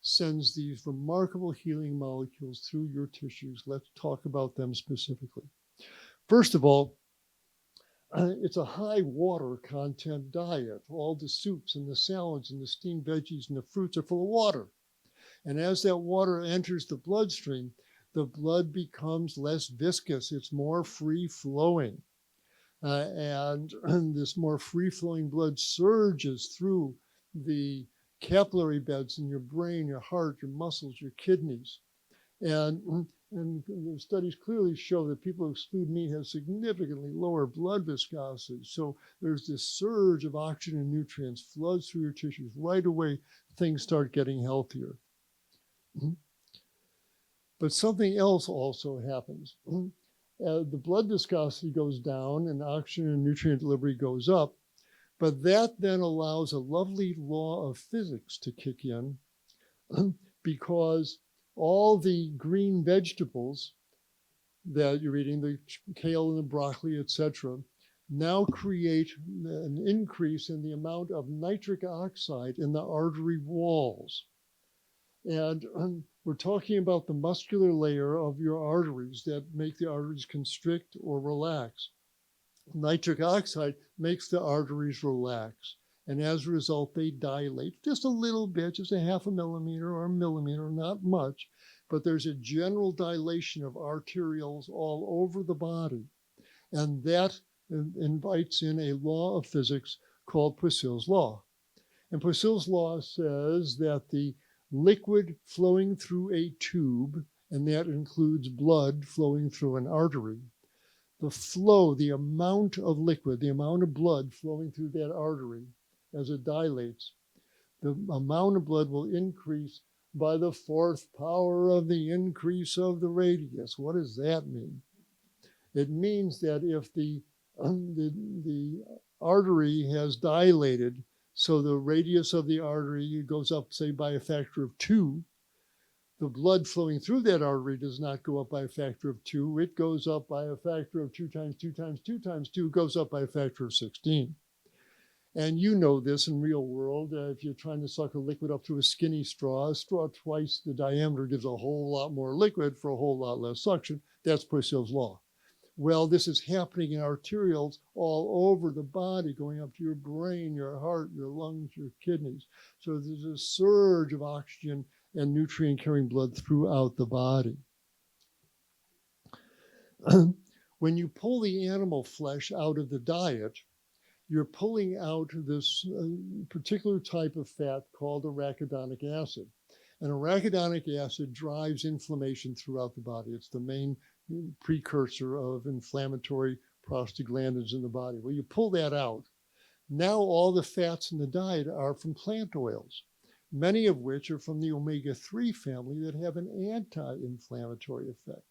sends these remarkable healing molecules through your tissues. Let's talk about them specifically. First of all, it's a high water content diet. All the soups and the salads and the steamed veggies and the fruits are full of water. And as that water enters the bloodstream, the blood becomes less viscous. It's more free-flowing. And this more free-flowing blood surges through the capillary beds in your brain, your heart, your muscles, your kidneys. And the studies clearly show that people who exclude meat have significantly lower blood viscosity. So there's this surge of oxygen and nutrients floods through your tissues. Right away, things start getting healthier. But something else also happens. The blood viscosity goes down and oxygen and nutrient delivery goes up. But that then allows a lovely law of physics to kick in because all the green vegetables that you're eating, the kale and the broccoli, etc., now create an increase in the amount of nitric oxide in the artery walls. And we're talking about the muscular layer of your arteries that make the arteries constrict or relax. Nitric oxide makes the arteries relax. And as a result, they dilate just a little bit, just a half a millimeter or a millimeter, not much. But there's a general dilation of arterioles all over the body. And that invites in a law of physics called Poiseuille's law. And Poiseuille's law says that the liquid flowing through a tube, and that includes blood flowing through an artery, the flow, the amount of liquid, the amount of blood flowing through that artery as it dilates, the amount of blood will increase by the fourth power of the increase of the radius. What does that mean? It means that if the artery has dilated, so the radius of the artery goes up, say, by a factor of 2, the blood flowing through that artery does not go up by a factor of 2. It goes up by a factor of 2 times 2 times 2 times 2, goes up by a factor of 16. And you know this in real world. If you're trying to suck a liquid up through a skinny straw, a straw twice the diameter gives a whole lot more liquid for a whole lot less suction. That's Poiseuille's law. Well, this is happening in arterioles all over the body, going up to your brain, your heart, your lungs, your kidneys. So there's a surge of oxygen and nutrient-carrying blood throughout the body. When you pull the animal flesh out of the diet, you're pulling out this particular type of fat called arachidonic acid. And arachidonic acid drives inflammation throughout the body. It's the main precursor of inflammatory prostaglandins in the body. Well, you pull that out. Now all the fats in the diet are from plant oils, many of which are from the omega-3 family that have an anti-inflammatory effect.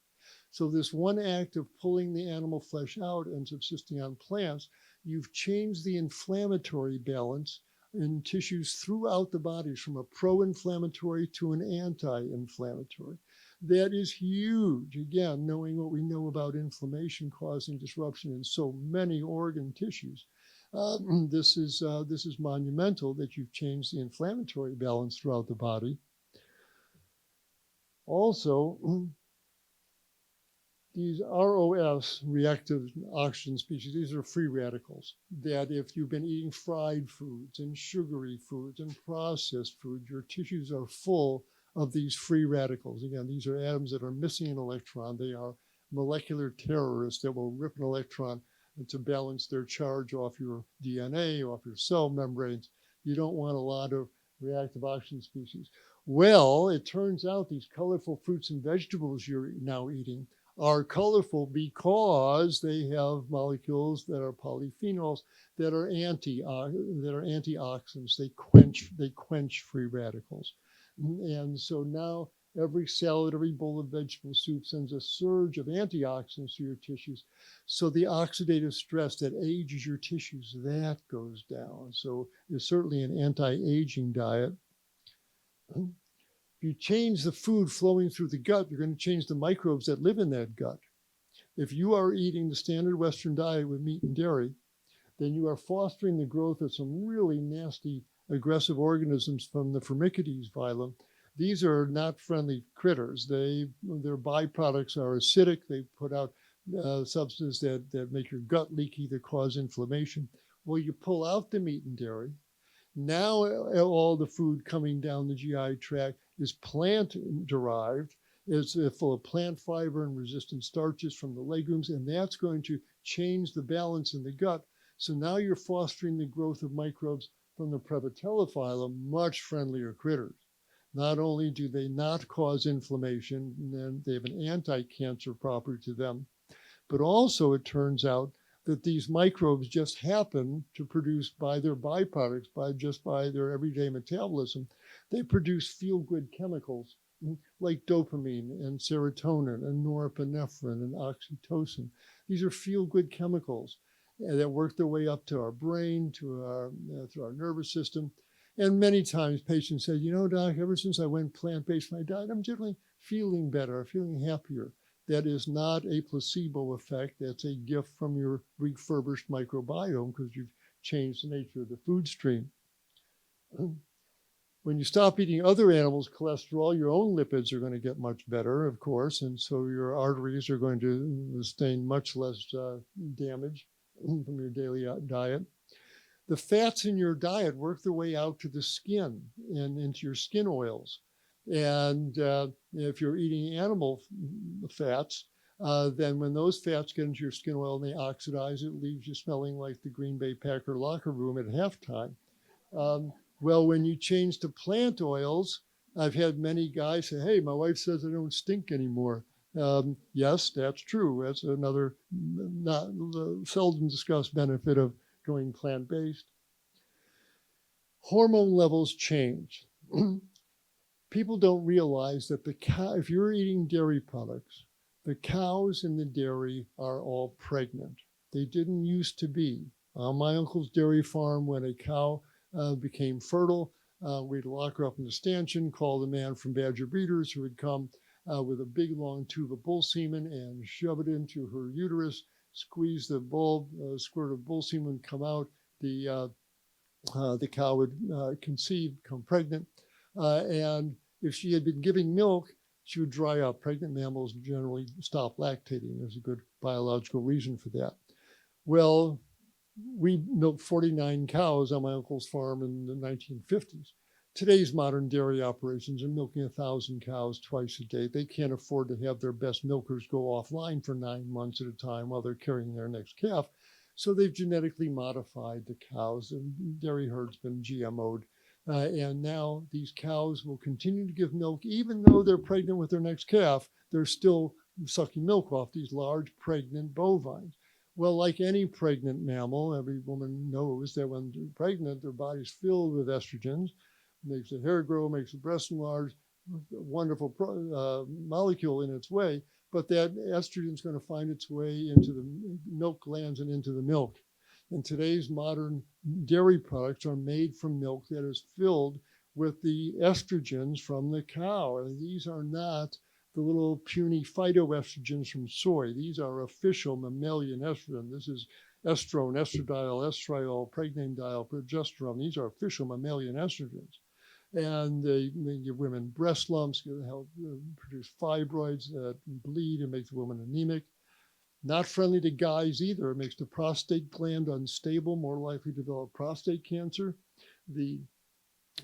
So this one act of pulling the animal flesh out and subsisting on plants, you've changed the inflammatory balance in tissues throughout the body from a pro-inflammatory to an anti-inflammatory. That is huge. Again, knowing what we know about inflammation causing disruption in so many organ tissues. This is monumental that you've changed the inflammatory balance throughout the body. Also, these ROS, reactive oxygen species, these are free radicals that if you've been eating fried foods and sugary foods and processed foods, your tissues are full of these free radicals. Again, these are atoms that are missing an electron. They are molecular terrorists that will rip an electron to balance their charge off your DNA, off your cell membranes. You don't want a lot of reactive oxygen species. Well, it turns out these colorful fruits and vegetables you're now eating are colorful because they have molecules that are polyphenols that are antioxidants. They quench free radicals. And so now every salad, every bowl of vegetable soup sends a surge of antioxidants to your tissues. So the oxidative stress that ages your tissues, that goes down. So it's certainly an anti-aging diet. If you change the food flowing through the gut, you're going to change the microbes that live in that gut. If you are eating the standard Western diet with meat and dairy, then you are fostering the growth of some really nasty aggressive organisms from the Firmicutes phylum. These are not friendly critters. Their byproducts are acidic. They put out substances that make your gut leaky, that cause inflammation. Well, you pull out the meat and dairy. Now all the food coming down the GI tract is plant-derived. It's full of plant fiber and resistant starches from the legumes, and that's going to change the balance in the gut. So now you're fostering the growth of microbes from the Prevotella phylum, much friendlier critters. Not only do they not cause inflammation, and they have an anti-cancer property to them, but also it turns out that these microbes just happen to produce by their byproducts, by their everyday metabolism, they produce feel-good chemicals like dopamine and serotonin and norepinephrine and oxytocin. These are feel-good chemicals that work their way up to our brain, to our through our nervous system. And many times patients say, you know, doc, ever since I went plant-based my diet, I'm generally feeling better, feeling happier. That is not a placebo effect. That's a gift from your refurbished microbiome because you've changed the nature of the food stream. When you stop eating other animals' cholesterol, your own lipids are going to get much better, of course, and so your arteries are going to sustain much less damage from your daily diet. The fats in your diet work their way out to the skin and into your skin oils. And if you're eating animal fats, then when those fats get into your skin oil and they oxidize, it leaves you smelling like the Green Bay Packer locker room at halftime. Well, when you change to plant oils, I've had many guys say, hey, my wife says I don't stink anymore. Yes, that's true. That's another not seldom discussed benefit of going plant-based. Hormone levels change. People don't realize that the cow, if you're eating dairy products, the cows in the dairy are all pregnant. They didn't used to be. On my uncle's dairy farm, when a cow became fertile, we'd lock her up in the stanchion, call the man from Badger Breeders who would come with a big long tube of bull semen and shove it into her uterus, squeeze the bulb, squirt of bull semen would come out. The cow would conceive, become pregnant, and if she had been giving milk, she would dry up. Pregnant mammals generally stop lactating. There's a good biological reason for that. Well, we milked 49 cows on my uncle's farm in the 1950s. Today's modern dairy operations are milking 1,000 cows twice a day. They can't afford to have their best milkers go offline for 9 months at a time while they're carrying their next calf. So they've genetically modified the cows. The dairy herd's been GMO'd. And now these cows will continue to give milk, even though they're pregnant with their next calf. They're still sucking milk off these large pregnant bovines. Well, like any pregnant mammal, every woman knows that when they're pregnant, their body's filled with estrogens, makes the hair grow, makes the breast enlarge, wonderful molecule in its way, but that estrogen is going to find its way into the milk glands and into the milk. And today's modern dairy products are made from milk that is filled with the estrogens from the cow. And these are not the little puny phytoestrogens from soy. These are official mammalian estrogen. This is estrone, estradiol, estriol, pregnanediol, progesterone. These are official mammalian estrogens. And they give women breast lumps, help produce fibroids that bleed and make the woman anemic. Not friendly to guys either. It makes the prostate gland unstable, more likely to develop prostate cancer.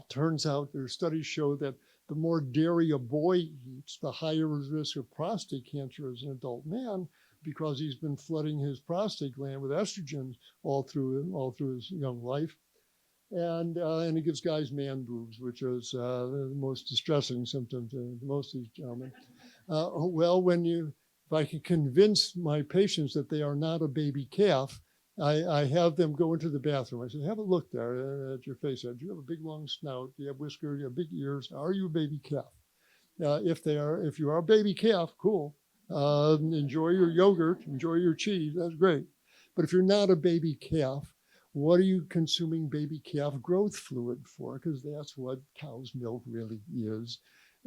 Turns out their studies show that the more dairy a boy eats, the higher his risk of prostate cancer as an adult man, because he's been flooding his prostate gland with estrogens all through his young life. And it gives guys man boobs, which is the most distressing symptom to most of these gentlemen. Well, if I can convince my patients that they are not a baby calf, I have them go into the bathroom. I say, have a look there at your face. Do you have a big long snout? Do you have whiskers? Do you have big ears? Are you a baby calf? If you are a baby calf, cool. Enjoy your yogurt, enjoy your cheese. That's great. But if you're not a baby calf, what are you consuming baby calf growth fluid for? Because that's what cow's milk really is.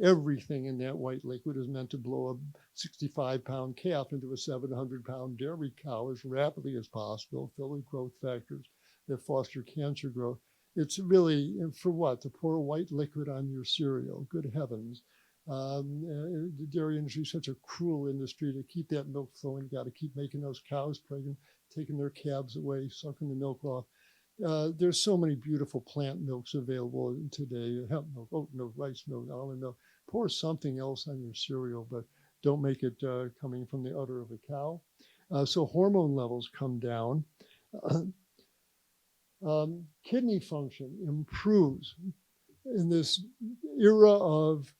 Everything in that white liquid is meant to blow a 65-pound calf into a 700-pound dairy cow as rapidly as possible, filled with growth factors that foster cancer growth. It's really, for what? To pour white liquid on your cereal. Good heavens. The dairy industry is such a cruel industry. To keep that milk flowing, you got to keep making those cows pregnant, taking their calves away, sucking the milk off. There's so many beautiful plant milks available today. Hemp milk, oat milk, rice milk, almond milk. Pour something else on your cereal, but don't make it coming from the udder of a cow. So hormone levels come down. Kidney function improves in this era of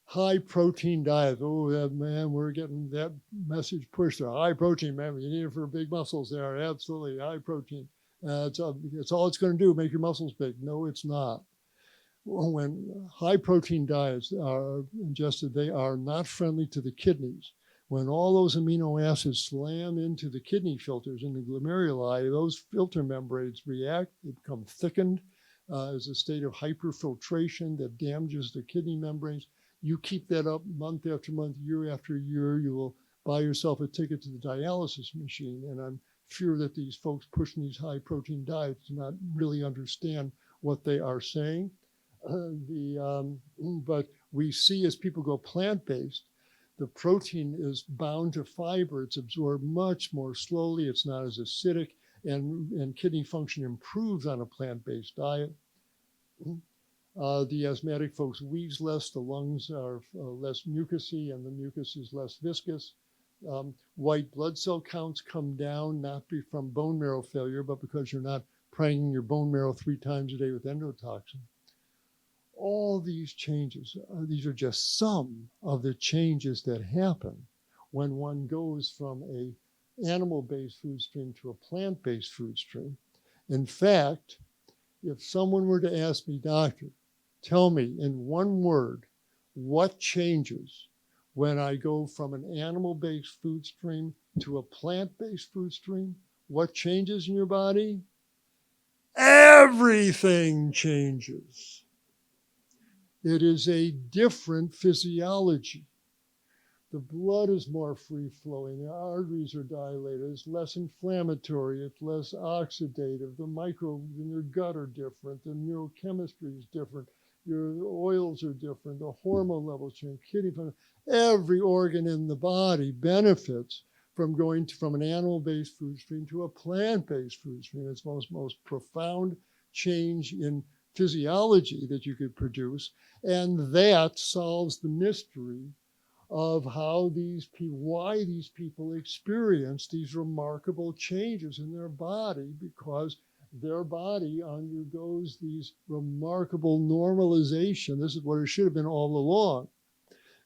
high protein diet. Oh, man, we're getting that message pushed there. High protein, man, you need it for big muscles there. Absolutely, high protein. It's all it's going to do, make your muscles big. No, it's not. When high protein diets are ingested, they are not friendly to the kidneys. When all those amino acids slam into the kidney filters in the glomeruli, those filter membranes react, they become thickened as a state of hyperfiltration that damages the kidney membranes. You keep that up month after month, year after year, you will buy yourself a ticket to the dialysis machine. And I'm sure that these folks pushing these high protein diets do not really understand what they are saying. But we see as people go plant-based, the protein is bound to fiber. It's absorbed much more slowly. It's not as acidic, and kidney function improves on a plant-based diet. The asthmatic folks wheeze less, the lungs are less mucousy, and the mucus is less viscous. White blood cell counts come down, not from bone marrow failure, but because you're not priming your bone marrow 3 times a day with endotoxin. All these changes, these are just some of the changes that happen when one goes from a animal-based food stream to a plant-based food stream. In fact, if someone were to ask me, doctor, tell me in one word What changes when I go from an animal-based food stream to a plant-based food stream? What changes in your body? Everything changes. It is a different physiology. The blood is more free flowing, the arteries are dilated, it's less inflammatory, it's less oxidative, the microbes in your gut are different, the neurochemistry is different, your oils are different, the hormone levels change, kidney function, every organ in the body benefits from going from an animal-based food stream to a plant-based food stream. It's the most profound change in physiology that you could produce, and that solves the mystery of how these people, why these people experience these remarkable changes in their body, because their body undergoes these remarkable normalization. This is what it should have been all along.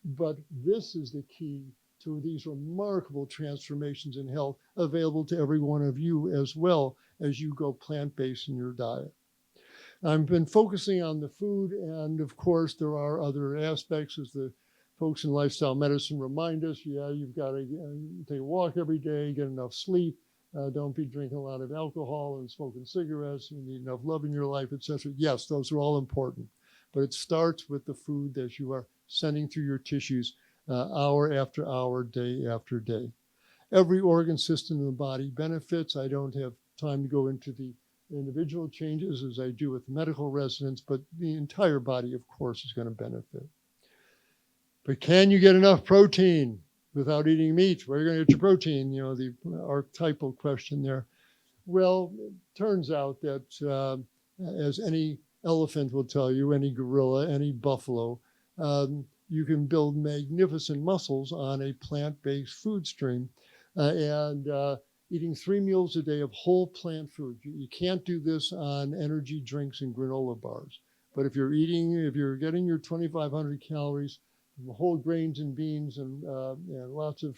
But this is the key to these remarkable transformations in health available to every one of you as well as you go plant-based in your diet. I've been focusing on the food, and of course there are other aspects, as the folks in lifestyle medicine remind us. Yeah, you've got to take a walk every day, get enough sleep, don't be drinking a lot of alcohol and smoking cigarettes, you need enough love in your life, etc. Yes, those are all important, but it starts with the food that you are sending through your tissues hour after hour, day after day. Every organ system in the body benefits. I don't have time to go into the individual changes as I do with medical residents, but the entire body, of course, is going to benefit. But can you get enough protein without eating meat? Where are you going to get your protein? You know, the archetypal question there. Well, it turns out that as any elephant will tell you, any gorilla, any buffalo, you can build magnificent muscles on a plant-based food stream and eating 3 meals a day of whole plant food. You can't do this on energy drinks and granola bars. But if you're getting your 2,500 calories from whole grains and beans and lots of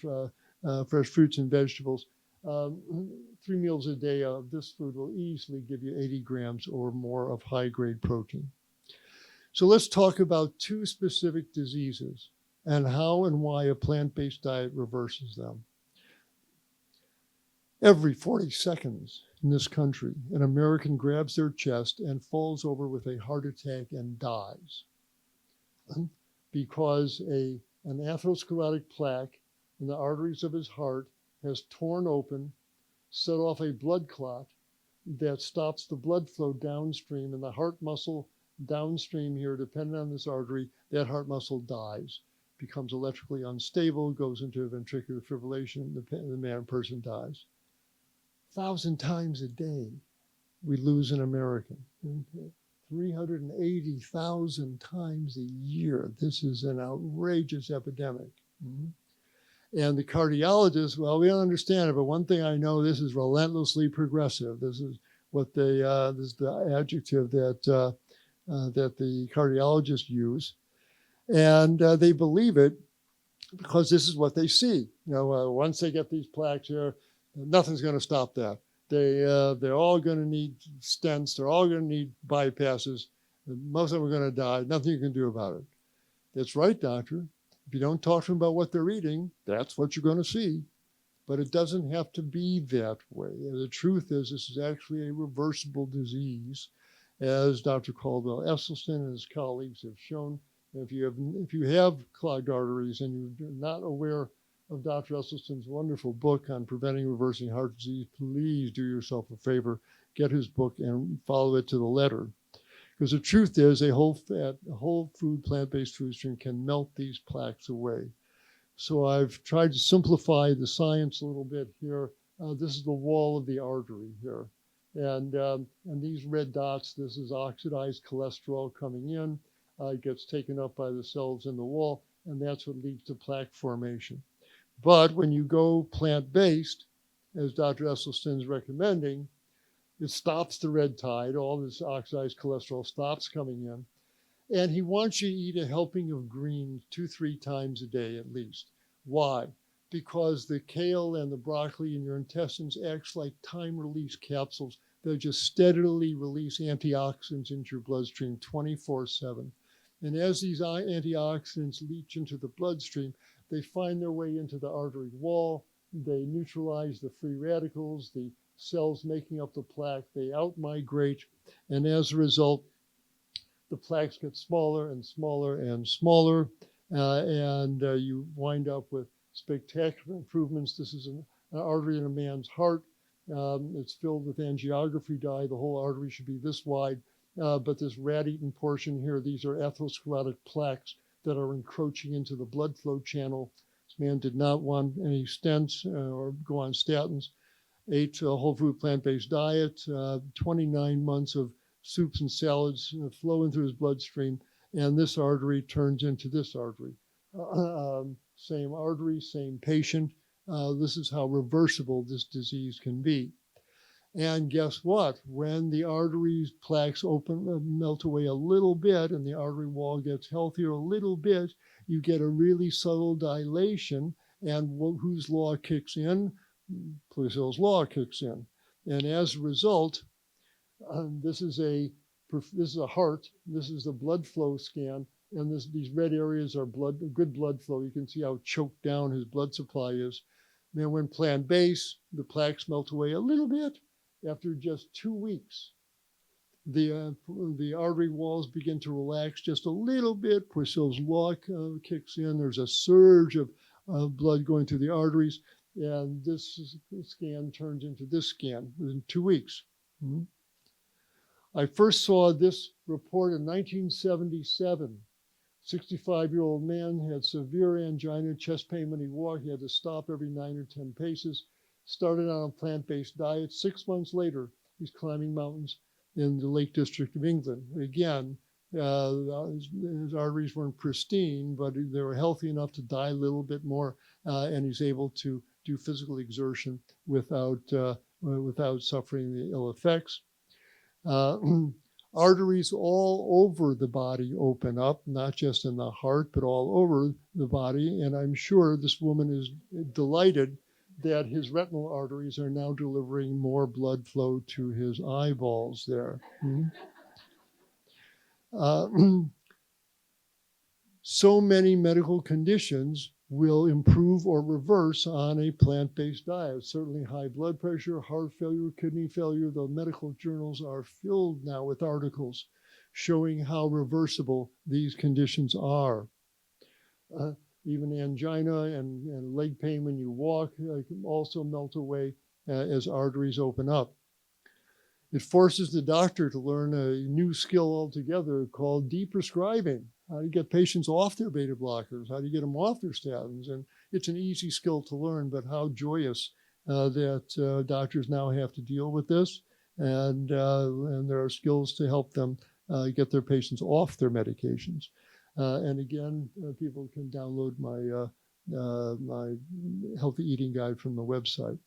fresh fruits and vegetables, 3 meals a day of this food will easily give you 80 grams or more of high-grade protein. So let's talk about 2 specific diseases and how and why a plant-based diet reverses them. Every 40 seconds in this country, an American grabs their chest and falls over with a heart attack and dies because an atherosclerotic plaque in the arteries of his heart has torn open, set off a blood clot that stops the blood flow downstream, and the heart muscle downstream here, depending on this artery, that heart muscle dies, becomes electrically unstable, goes into ventricular fibrillation, the person dies. 1,000 times a day we lose an American. 380,000 times a year. This is an outrageous epidemic. And the cardiologists, well, we don't understand it, but one thing I know, this is relentlessly progressive. This is what this is the adjective that the cardiologists use. And they believe it because this is what they see. You know, once they get these plaques here, nothing's going to stop that. They're all going to need stents. They're all going to need bypasses. Most of them are going to die. Nothing you can do about it. That's right, doctor. If you don't talk to them about what they're eating, that's what you're going to see. But it doesn't have to be that way. The truth is, this is actually a reversible disease, as Dr. Caldwell Esselstyn and his colleagues have shown. If you have clogged arteries and you're not aware of Dr. Esselstyn's wonderful book on preventing and reversing heart disease, please do yourself a favor, get his book and follow it to the letter. Because the truth is, a whole food, plant-based food stream can melt these plaques away. So I've tried to simplify the science a little bit here. This is the wall of the artery here. And these red dots, this is oxidized cholesterol coming in. It gets taken up by the cells in the wall, and that's what leads to plaque formation. But when you go plant-based, as Dr. Esselstyn's recommending, it stops the red tide. All this oxidized cholesterol stops coming in. And he wants you to eat a helping of greens 2-3 times a day at least. Why? Because the kale and the broccoli in your intestines acts like time-release capsules. They'll just steadily release antioxidants into your bloodstream 24/7. And as these antioxidants leach into the bloodstream, they find their way into the artery wall. They neutralize the free radicals, the cells making up the plaque. They outmigrate. And as a result, the plaques get smaller and smaller and smaller. And you wind up with spectacular improvements. This is an artery in a man's heart. It's filled with angiography dye. The whole artery should be this wide. But this rat-eaten portion here, these are atherosclerotic plaques that are encroaching into the blood flow channel. This man did not want any stents or go on statins. Ate a whole food plant-based diet, 29 months of soups and salads flowing through his bloodstream, and this artery turns into this artery. Same artery, same patient. This is how reversible this disease can be. And guess what? When the arteries plaques melt away a little bit and the artery wall gets healthier a little bit, you get a really subtle dilation. And whose law kicks in? Poiseuille's law kicks in. And as a result, this is a heart. This is the blood flow scan. And these red areas are good blood flow. You can see how choked down his blood supply is. Then when plant-based, the plaques melt away a little bit. After just 2 weeks, the artery walls begin to relax just a little bit. Poiseuille's law kicks in. There's a surge of blood going through the arteries, and this scan turns into this scan within 2 weeks. Mm-hmm. I first saw this report in 1977. 65-year-old man had severe angina, chest pain when he walked. He had to stop every 9 or 10 paces. Started on a plant-based diet. 6 months later, he's climbing mountains in the Lake District of England. Again, his arteries weren't pristine, but they were healthy enough to die a little bit more, and he's able to do physical exertion without suffering the ill effects. Arteries all over the body open up, not just in the heart, but all over the body. And I'm sure this woman is delighted that his retinal arteries are now delivering more blood flow to his eyeballs there. So many medical conditions will improve or reverse on a plant-based diet. Certainly high blood pressure, heart failure, kidney failure. The medical journals are filled now with articles showing how reversible these conditions are. Even angina and leg pain when you walk can also melt away as arteries open up. It forces the doctor to learn a new skill altogether called deprescribing. How do you get patients off their beta blockers? How do you get them off their statins? And it's an easy skill to learn, but how joyous that doctors now have to deal with this. And there are skills to help them get their patients off their medications. And again, people can download my healthy eating guide from the website.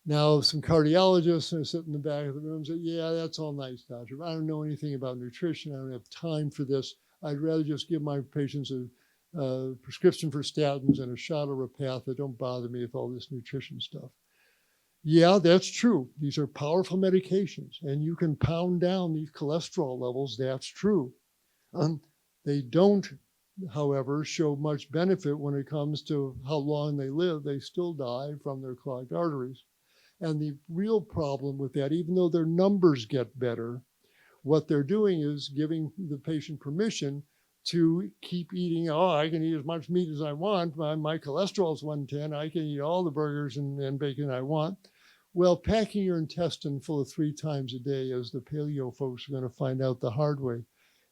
Now, some cardiologists sit in the back of the room and say, yeah, that's all nice, doctor, but I don't know anything about nutrition. I don't have time for this. I'd rather just give my patients a prescription for statins and a shot of Repatha. Don't bother me with all this nutrition stuff. Yeah, that's true. These are powerful medications, and you can pound down these cholesterol levels. That's true. They don't, however, show much benefit when it comes to how long they live. They still die from their clogged arteries. And the real problem with that, even though their numbers get better, what they're doing is giving the patient permission to keep eating. Oh, I can eat as much meat as I want. My cholesterol is 110. I can eat all the burgers and bacon I want. Well, packing your intestine full of 3 times a day, as the paleo folks are going to find out the hard way,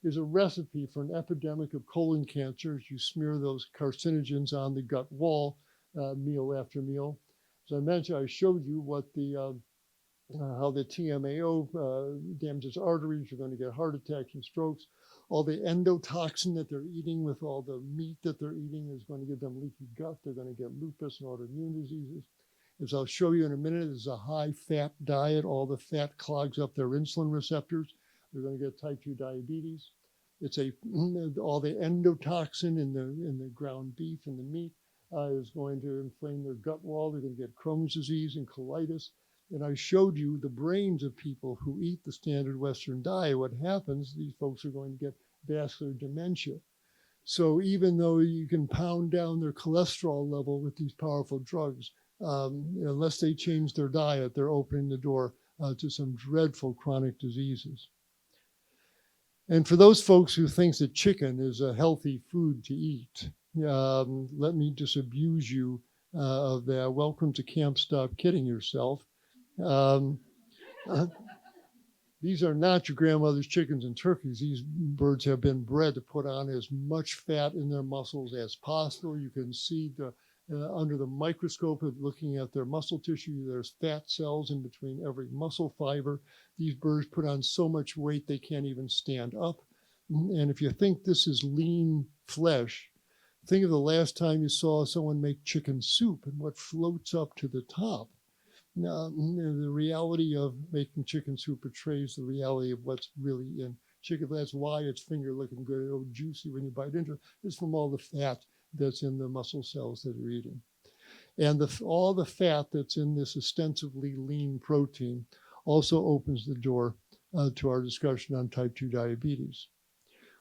is a recipe for an epidemic of colon cancer as you smear those carcinogens on the gut wall meal after meal. As I mentioned, I showed you what how the TMAO damages arteries. You're going to get heart attacks and strokes. All the endotoxin that they're eating with all the meat that they're eating is going to give them leaky gut. They're going to get lupus and autoimmune diseases. As I'll show you in a minute, this is a high-fat diet. All the fat clogs up their insulin receptors. They're going to get type 2 diabetes. It's all the endotoxin in the ground beef and the meat is going to inflame their gut wall. They're going to get Crohn's disease and colitis. And I showed you the brains of people who eat the standard Western diet. What happens, these folks are going to get vascular dementia. So even though you can pound down their cholesterol level with these powerful drugs, unless they change their diet, they're opening the door to some dreadful chronic diseases. And for those folks who think that chicken is a healthy food to eat, let me disabuse you of that. Welcome to Camp Stop Kidding Yourself. Um, These are not your grandmother's chickens and turkeys. These birds have been bred to put on as much fat in their muscles as possible. You can see under the microscope of looking at their muscle tissue, there's fat cells in between every muscle fiber. These birds put on so much weight they can't even stand up. And if you think this is lean flesh, think of the last time you saw someone make chicken soup and what floats up to the top. Now, the reality of making chicken soup betrays the reality of what's really in chicken. That's why it's finger looking good, oh, juicy when you bite into it. It's from all the fat that's in the muscle cells that you're eating. And all the fat that's in this ostensibly lean protein also opens the door to our discussion on type 2 diabetes.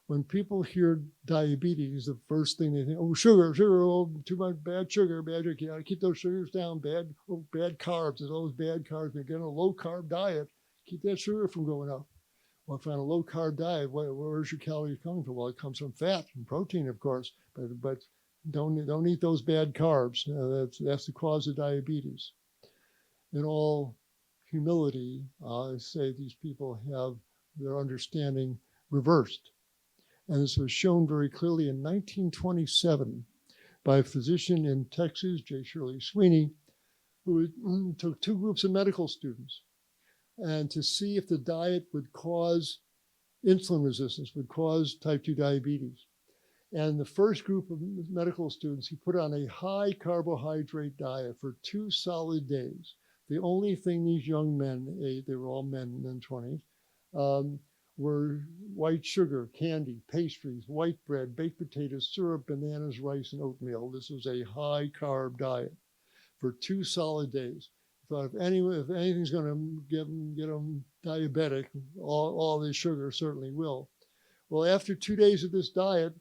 When people hear diabetes, the first thing they think, oh, sugar, oh, too much bad sugar, you gotta keep those sugars down, bad carbs, there's all those bad carbs. They're getting a low carb diet, keep that sugar from going up. Well, if on a low carb diet, where's your calories coming from? Well, it comes from fat and protein, of course, but don't eat those bad carbs. That's the cause of diabetes. In all humility, I say these people have their understanding reversed. And this was shown very clearly in 1927 by a physician in Texas, J. Shirley Sweeney, who took two groups of medical students and to see if the diet would cause insulin resistance, would cause type 2 diabetes. And the first group of medical students, he put on a high carbohydrate diet for 2 solid days. The only thing these young men ate, they were all men in their 20s, were white sugar, candy, pastries, white bread, baked potatoes, syrup, bananas, rice, and oatmeal. This was a high carb diet for 2 solid days. I thought if anything's going to get them diabetic, all this sugar certainly will. Well, after 2 days of this diet,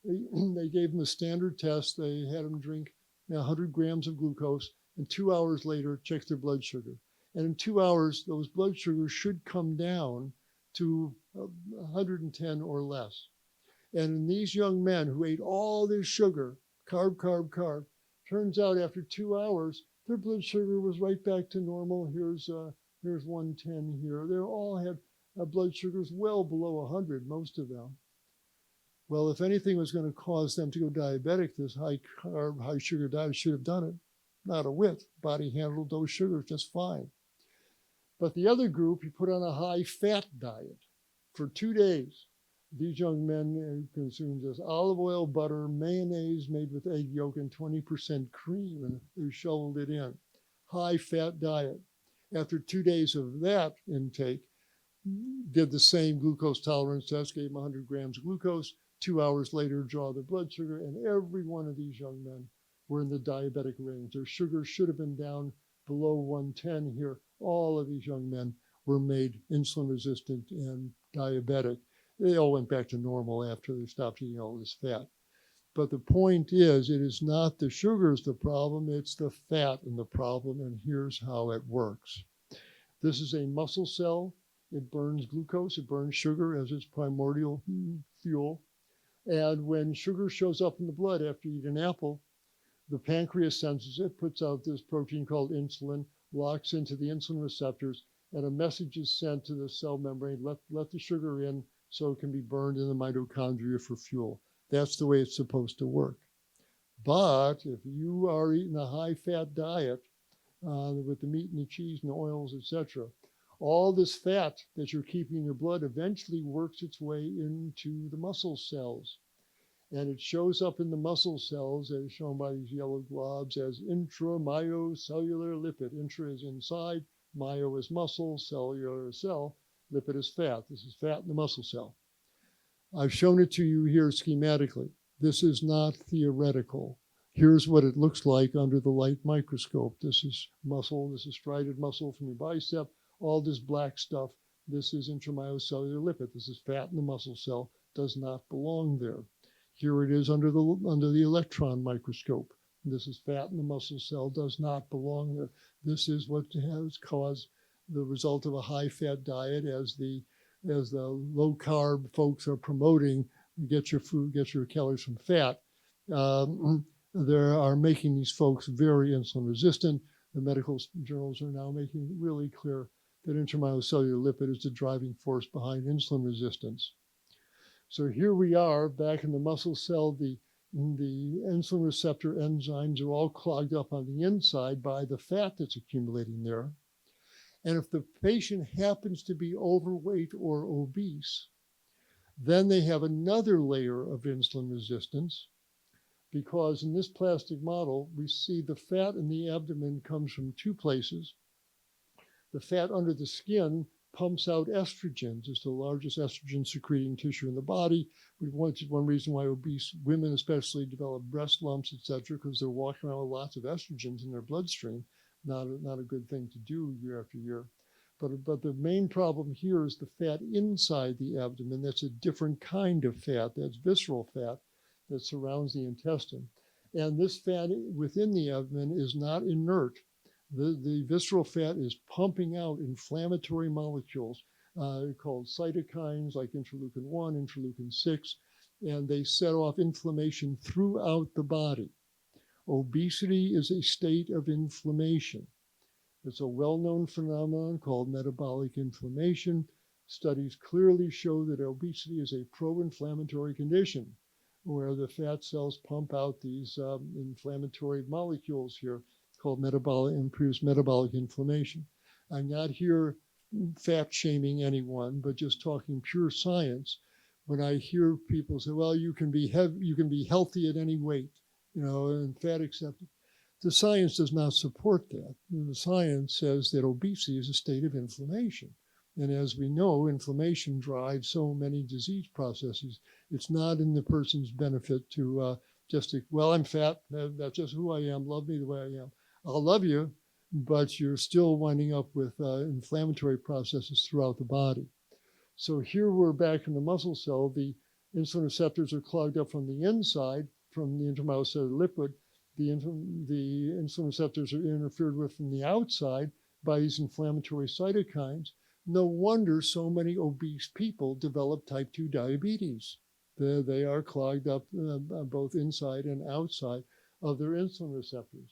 they gave them a standard test. They had them drink 100 grams of glucose, and 2 hours later, check their blood sugar. And in 2 hours, those blood sugars should come down to 110 or less. And in these young men who ate all this sugar, carb, turns out after 2 hours, their blood sugar was right back to normal. Here's 110 here. They all had blood sugars well below 100, most of them. Well, if anything was going to cause them to go diabetic, this high carb, high sugar diet should have done it. Not a whit. Body handled those sugars just fine. But the other group, he put on a high fat diet for 2 days. These young men consumed just olive oil, butter, mayonnaise made with egg yolk, and 20% cream, and they shoveled it in. High fat diet. After 2 days of that intake, did the same glucose tolerance test, gave them 100 grams of glucose. 2 hours later, draw their blood sugar, and every one of these young men were in the diabetic range. Their sugar should have been down below 110 here. All of these young men were made insulin resistant and diabetic. They all went back to normal after they stopped eating all this fat. But the point is, it is not the sugars the problem, it's the fat in the problem, and here's how it works. This is a muscle cell. It burns glucose, it burns sugar as its primordial fuel. And when sugar shows up in the blood after you eat an apple, the pancreas senses it, puts out this protein called insulin, locks into the insulin receptors, and a message is sent to the cell membrane, let the sugar in so it can be burned in the mitochondria for fuel. That's the way it's supposed to work. But if you are eating a high-fat diet with the meat and the cheese and the oils, etc., all this fat that you're keeping in your blood eventually works its way into the muscle cells. And it shows up in the muscle cells, as shown by these yellow globs, as intramyocellular lipid. Intra is inside, myo is muscle, cellular cell, lipid is fat. This is fat in the muscle cell. I've shown it to you here schematically. This is not theoretical. Here's what it looks like under the light microscope. This is muscle, this is striated muscle from your bicep, all this black stuff. This is intramyocellular lipid. This is fat in the muscle cell, does not belong there. Here it is under the electron microscope. This is fat in the muscle cell, does not belong there. This is what has caused the result of a high-fat diet, as the low-carb folks are promoting. Get your food, get your calories from fat. They are making these folks very insulin resistant. The medical journals are now making it really clear that intramyocellular lipid is the driving force behind insulin resistance. So here we are back in the muscle cell. The insulin receptor enzymes are all clogged up on the inside by the fat that's accumulating there. And if the patient happens to be overweight or obese, then they have another layer of insulin resistance, because in this plastic model, we see the fat in the abdomen comes from two places. The fat under the skin pumps out estrogens. It's the largest estrogen secreting tissue in the body. Which is one reason why obese women especially develop breast lumps, etc., because they're walking around with lots of estrogens in their bloodstream. Not a good thing to do year after year. But the main problem here is the fat inside the abdomen. That's a different kind of fat. That's visceral fat that surrounds the intestine. And this fat within the abdomen is not inert. The visceral fat is pumping out inflammatory molecules called cytokines, like interleukin 1, interleukin 6, and they set off inflammation throughout the body. Obesity is a state of inflammation. It's a well-known phenomenon called metabolic inflammation. Studies clearly show that obesity is a pro-inflammatory condition, where the fat cells pump out these inflammatory molecules here called increased metabolic inflammation. I'm not here fat shaming anyone, but just talking pure science. When I hear people say, well, you can be healthy at any weight, and fat accepted. The science does not support that. The science says that obesity is a state of inflammation. And as we know, inflammation drives so many disease processes. It's not in the person's benefit to well, I'm fat, that's just who I am, love me the way I am. I'll love you, but you're still winding up with inflammatory processes throughout the body. So here we're back in the muscle cell. The insulin receptors are clogged up from the inside, from the intramyocellular liquid. The insulin receptors are interfered with from the outside by these inflammatory cytokines. No wonder so many obese people develop type 2 diabetes. They are clogged up both inside and outside of their insulin receptors.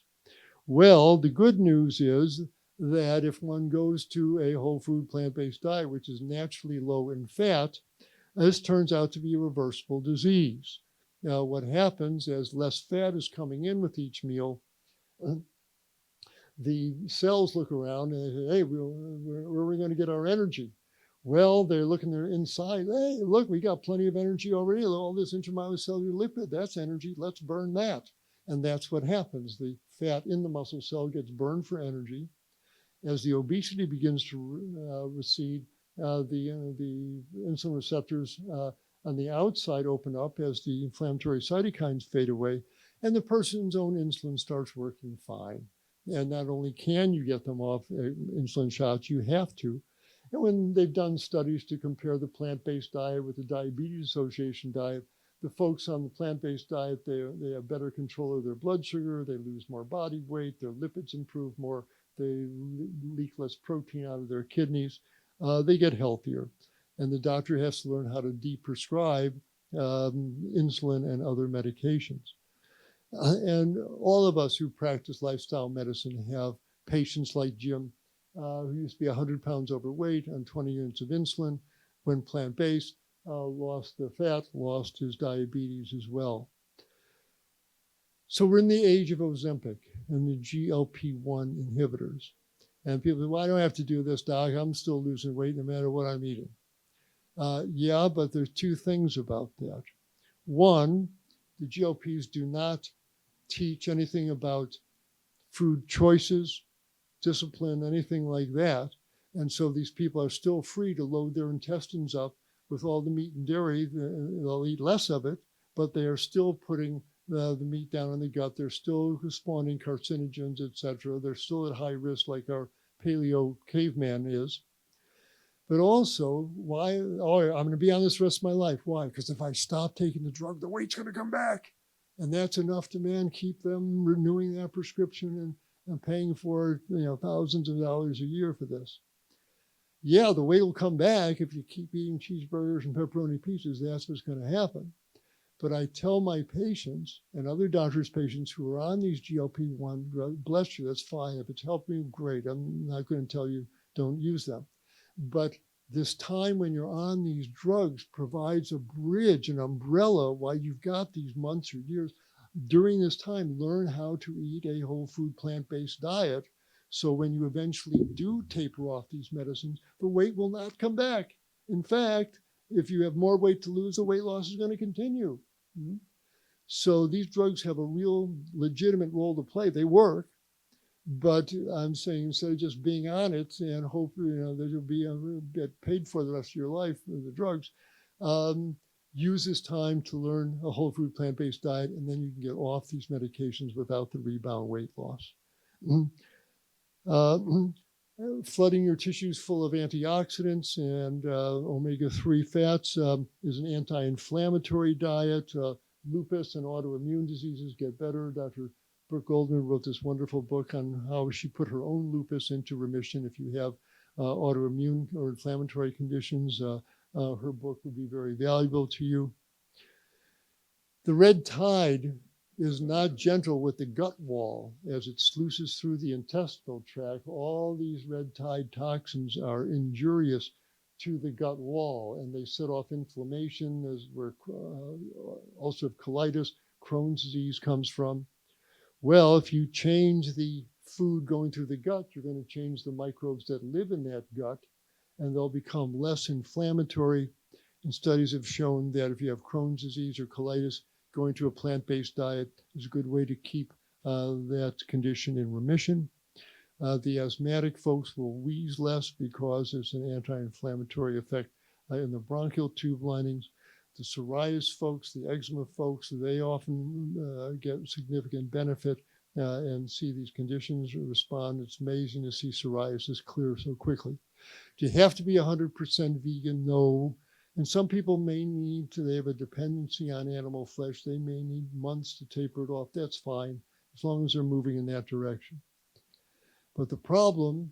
Well, the good news is that if one goes to a whole food plant-based diet, which is naturally low in fat, this turns out to be a reversible disease. Now, what happens as less fat is coming in with each meal, the cells look around and they say, hey, where are we going to get our energy? Well, they're looking there inside. Hey, look, we got plenty of energy already. All this intramyocellular lipid, that's energy. Let's burn that. And that's what happens. The fat in the muscle cell gets burned for energy. As the obesity begins to recede, the insulin receptors on the outside open up as the inflammatory cytokines fade away, and the person's own insulin starts working fine. And not only can you get them off insulin shots, you have to. And when they've done studies to compare the plant-based diet with the Diabetes Association diet, the folks on the plant-based diet, they have better control of their blood sugar, they lose more body weight, their lipids improve more, they leak less protein out of their kidneys, they get healthier. And the doctor has to learn how to deprescribe insulin and other medications. And all of us who practice lifestyle medicine have patients like Jim, who used to be 100 pounds overweight on 20 units of insulin. When plant-based, lost the fat, lost his diabetes as well. So we're in the age of Ozempic and the GLP-1 inhibitors. And people say, well, I don't have to do this, doc. I'm still losing weight no matter what I'm eating. Yeah, but there's two things about that. One, the GLPs do not teach anything about food choices, discipline, anything like that. And so these people are still free to load their intestines up with all the meat and dairy. They'll eat less of it, but they are still putting the meat down in the gut. They're still spawning carcinogens, etc. They're still at high risk like our paleo caveman is. But also, why? Oh, I'm going to be on this the rest of my life. Why? Because if I stop taking the drug, the weight's going to come back. And that's enough to, man, keep them renewing that prescription and paying for, thousands of dollars a year for this. Yeah, the weight will come back if you keep eating cheeseburgers and pepperoni pizzas. That's what's going to happen. But I tell my patients and other doctors' patients who are on these GLP-1 drugs, bless you, that's fine. If it's helping you, great. I'm not going to tell you don't use them. But this time when you're on these drugs provides a bridge, an umbrella while you've got these months or years. During this time, learn how to eat a whole food plant-based diet. So when you eventually do taper off these medicines, the weight will not come back. In fact, if you have more weight to lose, the weight loss is going to continue. So these drugs have a real legitimate role to play. They work, but I'm saying instead of just being on it and hope that you'll be get paid for the rest of your life with the drugs, use this time to learn a whole food plant-based diet, and then you can get off these medications without the rebound weight loss. Flooding your tissues full of antioxidants and omega-3 fats is an anti-inflammatory diet. Lupus and autoimmune diseases get better. Dr. Brooke Goldman wrote this wonderful book on how she put her own lupus into remission. If you have autoimmune or inflammatory conditions, her book would be very valuable to you. The red tide is not gentle with the gut wall as it sluices through the intestinal tract. All these red tide toxins are injurious to the gut wall, and they set off inflammation, as where ulcerative colitis, Crohn's disease comes from. Well, if you change the food going through the gut, you're going to change the microbes that live in that gut, and they'll become less inflammatory. And studies have shown that if you have Crohn's disease or colitis, going to a plant-based diet is a good way to keep that condition in remission. The asthmatic folks will wheeze less because there's an anti-inflammatory effect in the bronchial tube linings. The psoriasis folks, the eczema folks, they often get significant benefit and see these conditions respond. It's amazing to see psoriasis clear so quickly. Do you have to be 100% vegan? No. And some people may need to, they have a dependency on animal flesh. They may need months to taper it off. That's fine, as long as they're moving in that direction. But the problem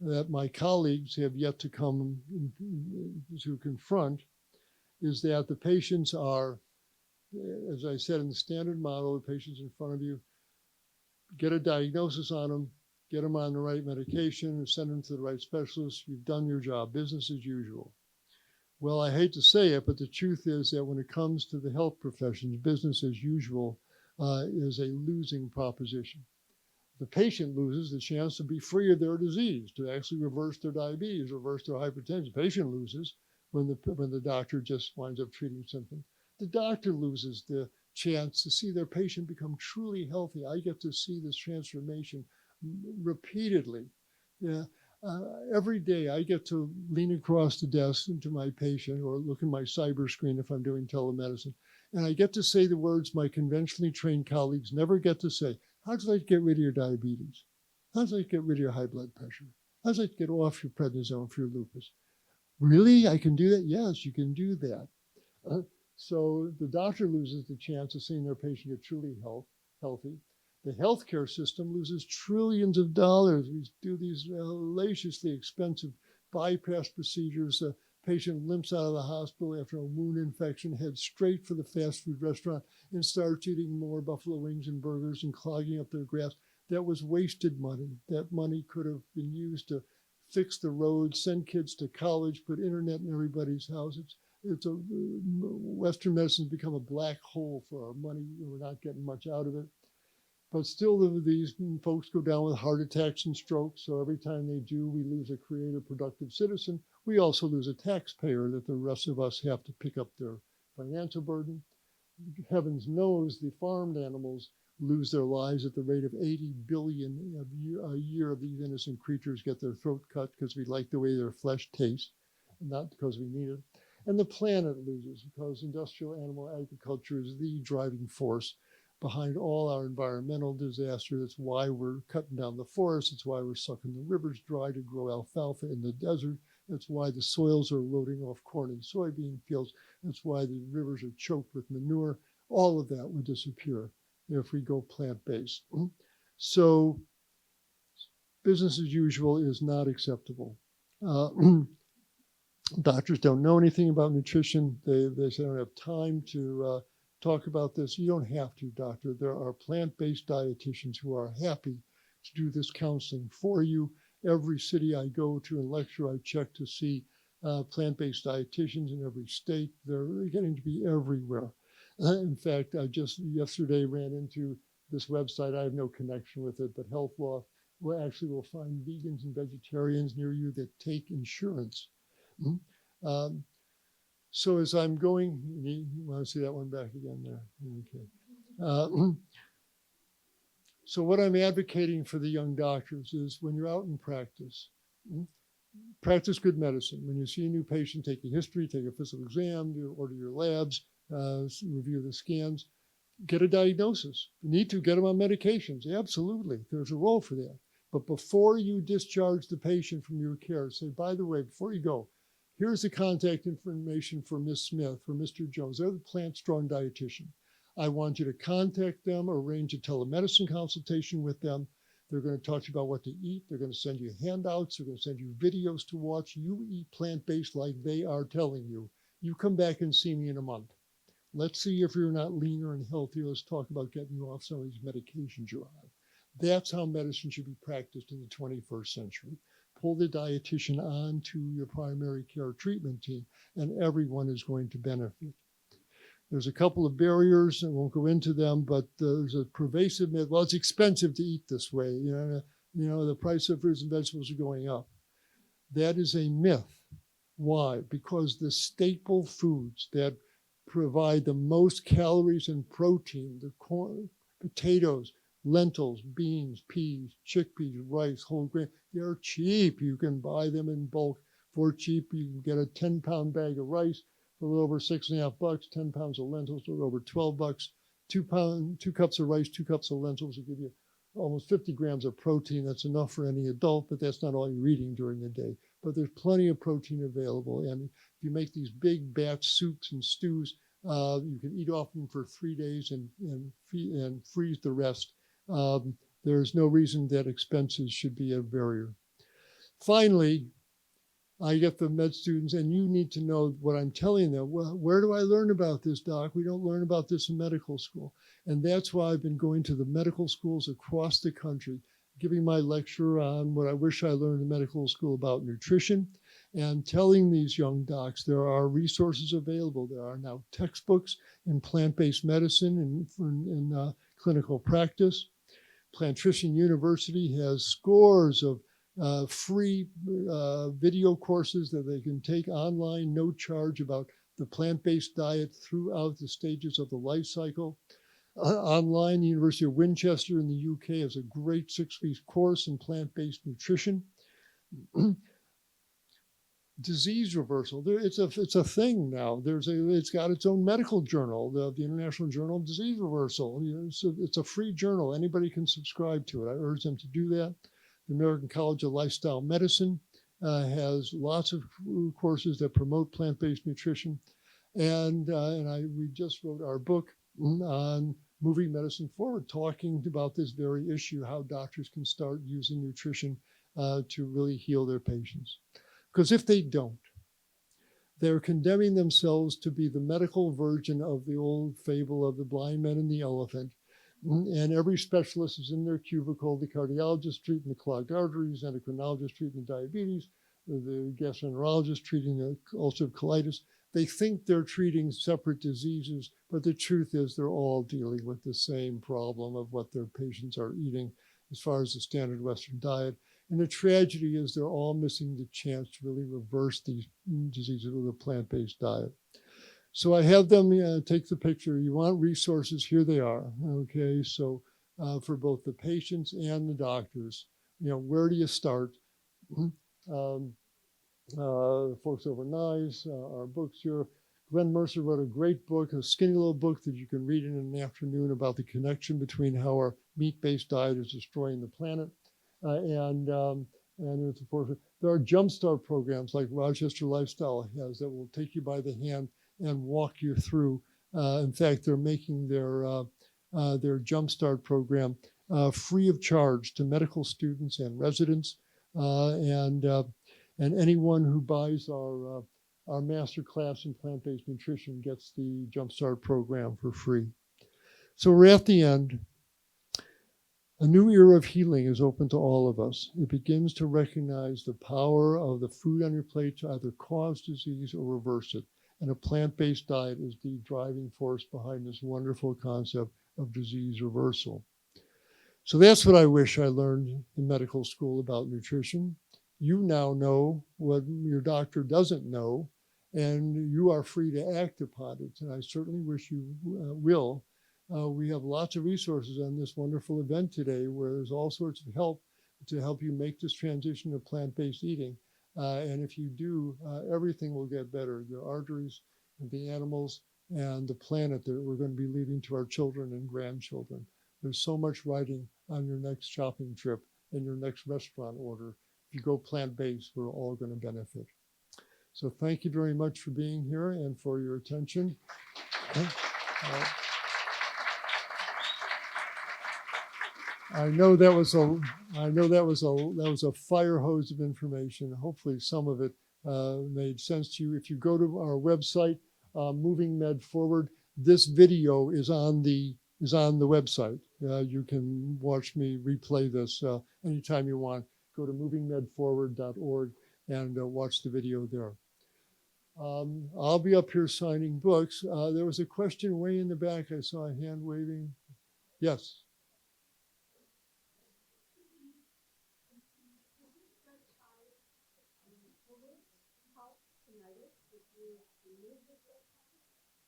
that my colleagues have yet to come to confront is that the patients are, as I said, in the standard model, the patients in front of you, get a diagnosis on them, get them on the right medication, and send them to the right specialist. You've done your job, business as usual. Well, I hate to say it, but the truth is that when it comes to the health professions, business as usual is a losing proposition. The patient loses the chance to be free of their disease, to actually reverse their diabetes, reverse their hypertension. The patient loses when the doctor just winds up treating symptoms. The doctor loses the chance to see their patient become truly healthy. I get to see this transformation repeatedly. Yeah. Every day I get to lean across the desk into my patient or look at my cyber screen if I'm doing telemedicine. And I get to say the words my conventionally trained colleagues never get to say. How does that get rid of your diabetes? How does that get rid of your high blood pressure? How does that get off your prednisone for your lupus? Really? I can do that? Yes, you can do that. So the doctor loses the chance of seeing their patient get truly healthy. The healthcare system loses trillions of dollars. We do these hellaciously expensive bypass procedures. The patient limps out of the hospital after a wound infection, heads straight for the fast food restaurant and starts eating more buffalo wings and burgers and clogging up their grafts. That was wasted money. That money could have been used to fix the roads, send kids to college, put internet in everybody's house. Western medicine's become a black hole for our money. We're not getting much out of it. But still, these folks go down with heart attacks and strokes. So every time they do, we lose a creative, productive citizen. We also lose a taxpayer that the rest of us have to pick up their financial burden. Heavens knows the farmed animals lose their lives at the rate of 80 billion a year of these innocent creatures get their throat cut because we like the way their flesh tastes, not because we need it. And the planet loses because industrial animal agriculture is the driving force behind all our environmental disaster. That's why we're cutting down the forests. It's why we're sucking the rivers dry to grow alfalfa in the desert. That's why the soils are eroding off corn and soybean fields. That's why the rivers are choked with manure. All of that would disappear if we go plant-based. So business as usual is not acceptable. Doctors don't know anything about nutrition. They say they don't have time to talk about this. You don't have to, doctor. There are plant-based dietitians who are happy to do this counseling for you. Every city I go to and lecture, I check to see plant-based dietitians in every state. They're getting to be everywhere. In fact, I just yesterday ran into this website. I have no connection with it, but Health Law will find vegans and vegetarians near you that take insurance. So as I'm going, you want to see that one back again there? Okay. So what I'm advocating for the young doctors is when you're out in practice, practice good medicine. When you see a new patient, take a history, take a physical exam, order your labs, review the scans, get a diagnosis. You need to get them on medications. Absolutely, there's a role for that. But before you discharge the patient from your care, say, by the way, before you go, here's the contact information for Ms. Smith, for Mr. Jones. They're the Plant Strong dietitian. I want you to contact them, arrange a telemedicine consultation with them. They're going to talk to you about what to eat. They're going to send you handouts. They're going to send you videos to watch. You eat plant-based like they are telling you. You come back and see me in a month. Let's see if you're not leaner and healthier. Let's talk about getting you off some of these medications you're on. That's how medicine should be practiced in the 21st century. Pull the dietitian on to your primary care treatment team, and everyone is going to benefit. There's a couple of barriers, I won't go into them, but there's a pervasive myth. Well, it's expensive to eat this way. You know, the price of fruits and vegetables are going up. That is a myth. Why? Because the staple foods that provide the most calories and protein, the corn, potatoes, lentils, beans, peas, chickpeas, rice, whole grain, they're cheap. You can buy them in bulk for cheap. You can get a 10-pound bag of rice for a little over $6.50, 10 pounds of lentils for over $12. 2 cups of rice, 2 cups of lentils will give you almost 50 grams of protein. That's enough for any adult, but that's not all you're eating during the day. But there's plenty of protein available. And if you make these big batch soups and stews, you can eat off them for 3 days and freeze the rest. There's no reason that expenses should be a barrier. Finally, I get the med students, and you need to know what I'm telling them. Well, where do I learn about this, doc? We don't learn about this in medical school. And that's why I've been going to the medical schools across the country, giving my lecture on what I wish I learned in medical school about nutrition, and telling these young docs there are resources available. There are now textbooks in plant-based medicine and in clinical practice. Plantrician University has scores of free video courses that they can take online, no charge, about the plant-based diet throughout the stages of the life cycle. Online, the University of Winchester in the UK has a great 6-week course in plant-based nutrition. Disease reversal, it's a thing now. It's got its own medical journal, the International Journal of Disease Reversal. So it's a free journal. Anybody can subscribe to it. I urge them to do that. The American College of Lifestyle Medicine has lots of courses that promote plant-based nutrition. And we just wrote our book on moving medicine forward, talking about this very issue, how doctors can start using nutrition to really heal their patients. Because if they don't, they're condemning themselves to be the medical version of the old fable of the blind man and the elephant. And every specialist is in their cubicle, the cardiologist treating the clogged arteries, endocrinologist treating the diabetes, the gastroenterologist treating the ulcerative colitis. They think they're treating separate diseases, but the truth is they're all dealing with the same problem of what their patients are eating as far as the standard Western diet. And the tragedy is they're all missing the chance to really reverse these diseases with a plant-based diet. So I have them take the picture. You want resources, here they are. Okay, so for both the patients and the doctors, where do you start? Folks over Nice, our books here. Glenn Mercer wrote a great book, a skinny little book that you can read in an afternoon about the connection between how our meat-based diet is destroying the planet. And it's, of course, There are jumpstart programs like Rochester Lifestyle has that will take you by the hand and walk you through. In fact, they're making their jumpstart program free of charge to medical students and residents, and anyone who buys our master class in plant-based nutrition gets the jumpstart program for free. So we're at the end. A new era of healing is open to all of us. It begins to recognize the power of the food on your plate to either cause disease or reverse it. And a plant-based diet is the driving force behind this wonderful concept of disease reversal. So that's what I wish I learned in medical school about nutrition. You now know what your doctor doesn't know, and you are free to act upon it. And I certainly wish you will. We have lots of resources on this wonderful event today where there's all sorts of help to help you make this transition to plant-based eating. And if you do, everything will get better. The arteries, the animals, and the planet that we're going to be leaving to our children and grandchildren. There's so much riding on your next shopping trip and your next restaurant order. If you go plant-based, we're all going to benefit. So thank you very much for being here and for your attention. I know that was a fire hose of information. Hopefully some of it made sense to you. If you go to our website, Moving Med Forward, this video is on the website. You can watch me replay this anytime you want. Go to movingmedforward.org and watch the video there. I'll be up here signing books. There was a question way in the back. I saw a hand waving. Yes.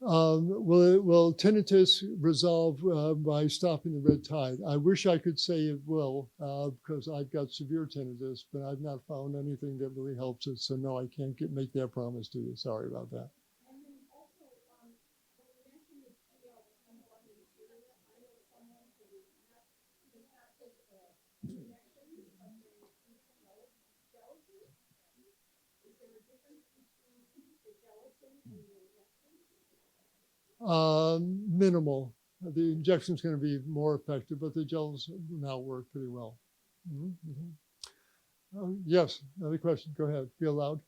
Will tinnitus resolve by stopping the red tide? I wish I could say it will, because I've got severe tinnitus, but I've not found anything that really helps it. So no, I can't make that promise to you. Sorry about that. Minimal. The injection is going to be more effective, but the gels now work pretty well. Yes, another question. Go ahead. Be allowed.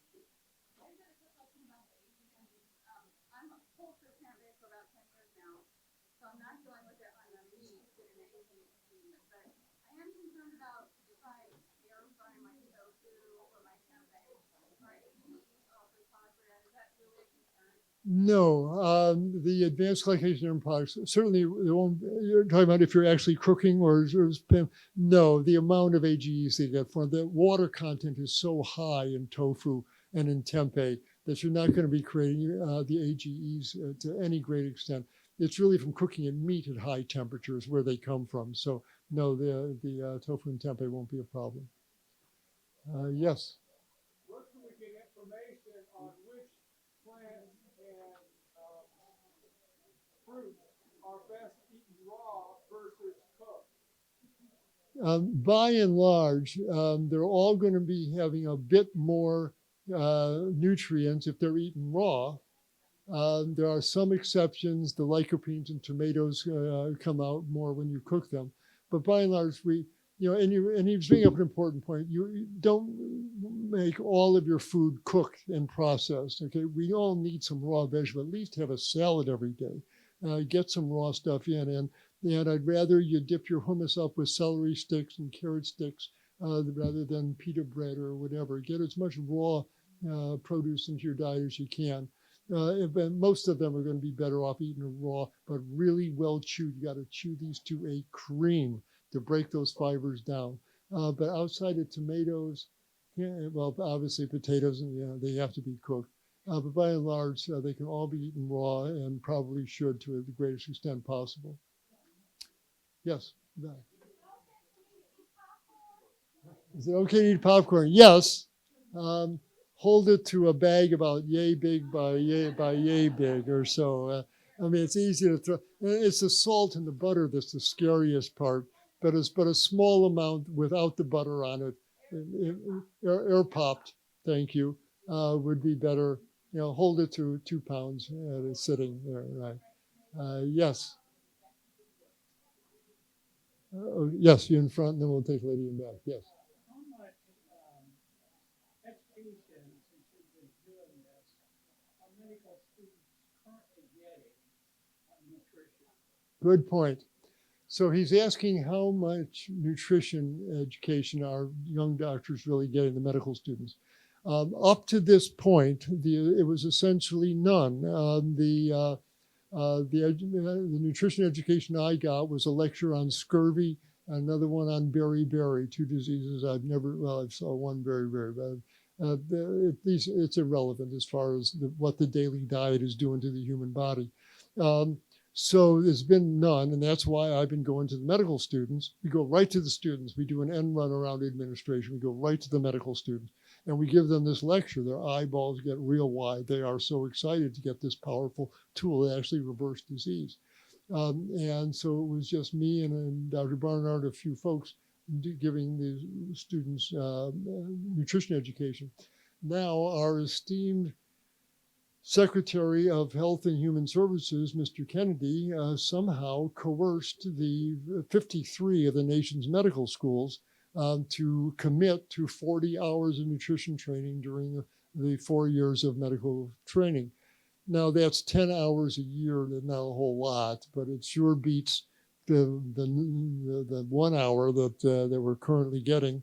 No, the advanced glycation products, certainly you're talking about if you're actually cooking or no, the amount of AGEs they get for the water content is so high in tofu and in tempeh that you're not going to be creating the AGEs to any great extent. It's really from cooking in meat at high temperatures where they come from. So no, the tofu and tempeh won't be a problem. Yes. Where can we get information on which plants and fruits are best eaten raw versus cooked? By and large, they're all going to be having a bit more nutrients if they're eaten raw. There are some exceptions. The lycopenes in tomatoes come out more when you cook them. But by and large, and you bring up an important point. You don't make all of your food cooked and processed. Okay, we all need some raw vegetable. At least have a salad every day. Get some raw stuff in, and I'd rather you dip your hummus up with celery sticks and carrot sticks rather than pita bread or whatever. Get as much raw produce into your diet as you can. Most of them are going to be better off eating raw, but really well chewed. You got to chew these to a cream to break those fibers down. But outside of tomatoes, well, obviously potatoes, and they have to be cooked. But by and large, they can all be eaten raw and probably should to the greatest extent possible. Yes. Is it okay to eat popcorn? Yes. Hold it to a bag about yay big by yay big or so. It's easy to throw. It's the salt and the butter that's the scariest part. But a small amount without the butter on it air popped, thank you, would be better. You know, hold it to 2 pounds at a sitting there, right? Yes. Yes, you in front, and then we'll take lady in back. Yes. How much education, since you've been doing this, are medical students currently getting on nutrition? Good point. So he's asking how much nutrition education are young doctors really getting, the medical students. Up to this point, it was essentially none. The nutrition education I got was a lecture on scurvy, another one on beriberi, two diseases I've never, well, I saw one beriberi, but it's irrelevant as far as what the daily diet is doing to the human body. So there's been none, and that's why I've been going to the medical students. We go right to the students. We do an end run around administration. We go right to the medical students, and we give them this lecture. Their eyeballs get real wide. They are so excited to get this powerful tool that actually reverse disease. And so it was just me and Dr. Barnard, a few folks giving the students nutrition education. Now our esteemed Secretary of Health and Human Services, Mr. Kennedy, somehow coerced the 53 of the nation's medical schools to commit to 40 hours of nutrition training during the 4 years of medical training. Now that's 10 hours a year, not a whole lot, but it sure beats the 1 hour that we're currently getting.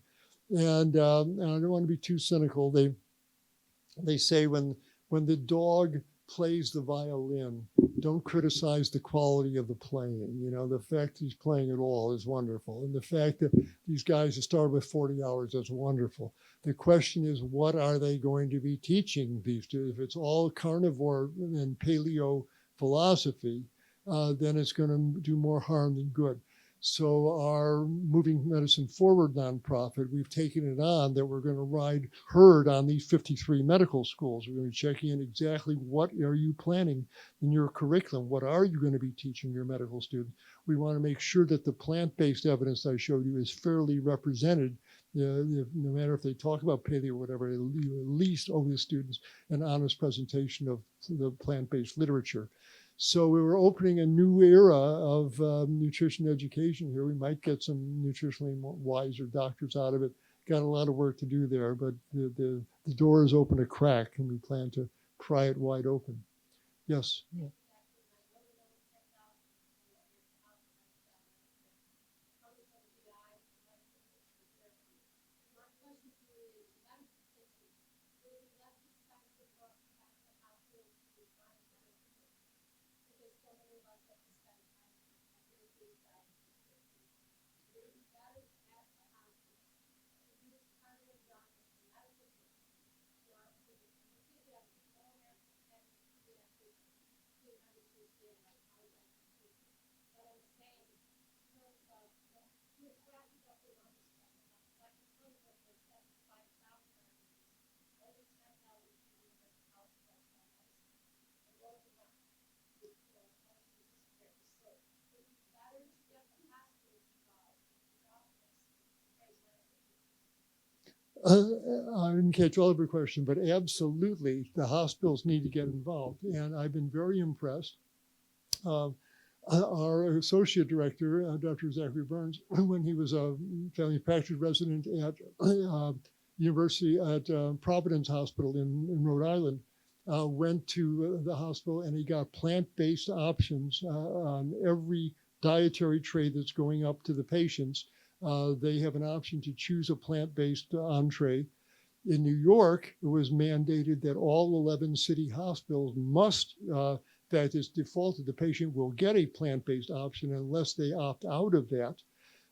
And I don't want to be too cynical. They say when the dog plays the violin, don't criticize the quality of the playing. You know, the fact he's playing at all is wonderful. And the fact that these guys have started with 40 hours, that's wonderful. The question is, what are they going to be teaching these students? If it's all carnivore and paleo philosophy, then it's going to do more harm than good. So our Moving Medicine Forward nonprofit, we've taken it on that we're going to ride herd on these 53 medical schools. We're going to check in exactly what are you planning in your curriculum? What are you going to be teaching your medical students? We want to make sure that the plant-based evidence I showed you is fairly represented. No matter if they talk about paleo or whatever, at least owe the students an honest presentation of the plant-based literature. So we were opening a new era of nutrition education here. We might get some nutritionally wiser doctors out of it. Got a lot of work to do there, but the door is open a crack, and we plan to pry it wide open. Yes. Yeah. I didn't catch all of your question, but absolutely, the hospitals need to get involved. And I've been very impressed. Our associate director, Dr. Zachary Burns, when he was a family practice resident at University at Providence Hospital in Rhode Island, went to the hospital and he got plant-based options on every dietary tray that's going up to the patients. They have an option to choose a plant-based entree. In New York, it was mandated that all 11 city hospitals must, that is defaulted, the patient will get a plant-based option unless they opt out of that.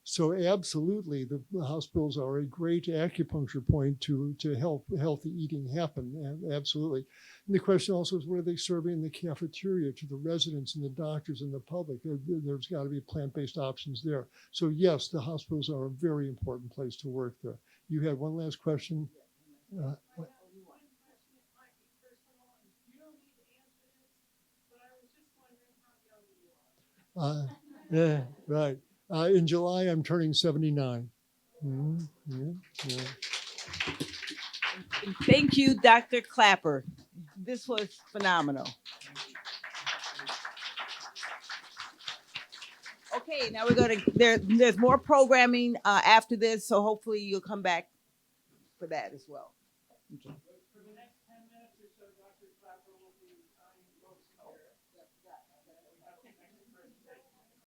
So absolutely, the hospitals are a great acupuncture point to help healthy eating happen, absolutely. And the question also is, what are they serving in the cafeteria to the residents and the doctors and the public? There's got to be plant-based options there. So yes, the hospitals are a very important place to work there. You had one last question? Yeah, right. In July, I'm turning 79. Mhm, yeah, yeah. And thank you, Dr. Klaper. This was phenomenal. Okay, now we're gonna there's more programming after this, so hopefully you'll come back for that as well. Okay.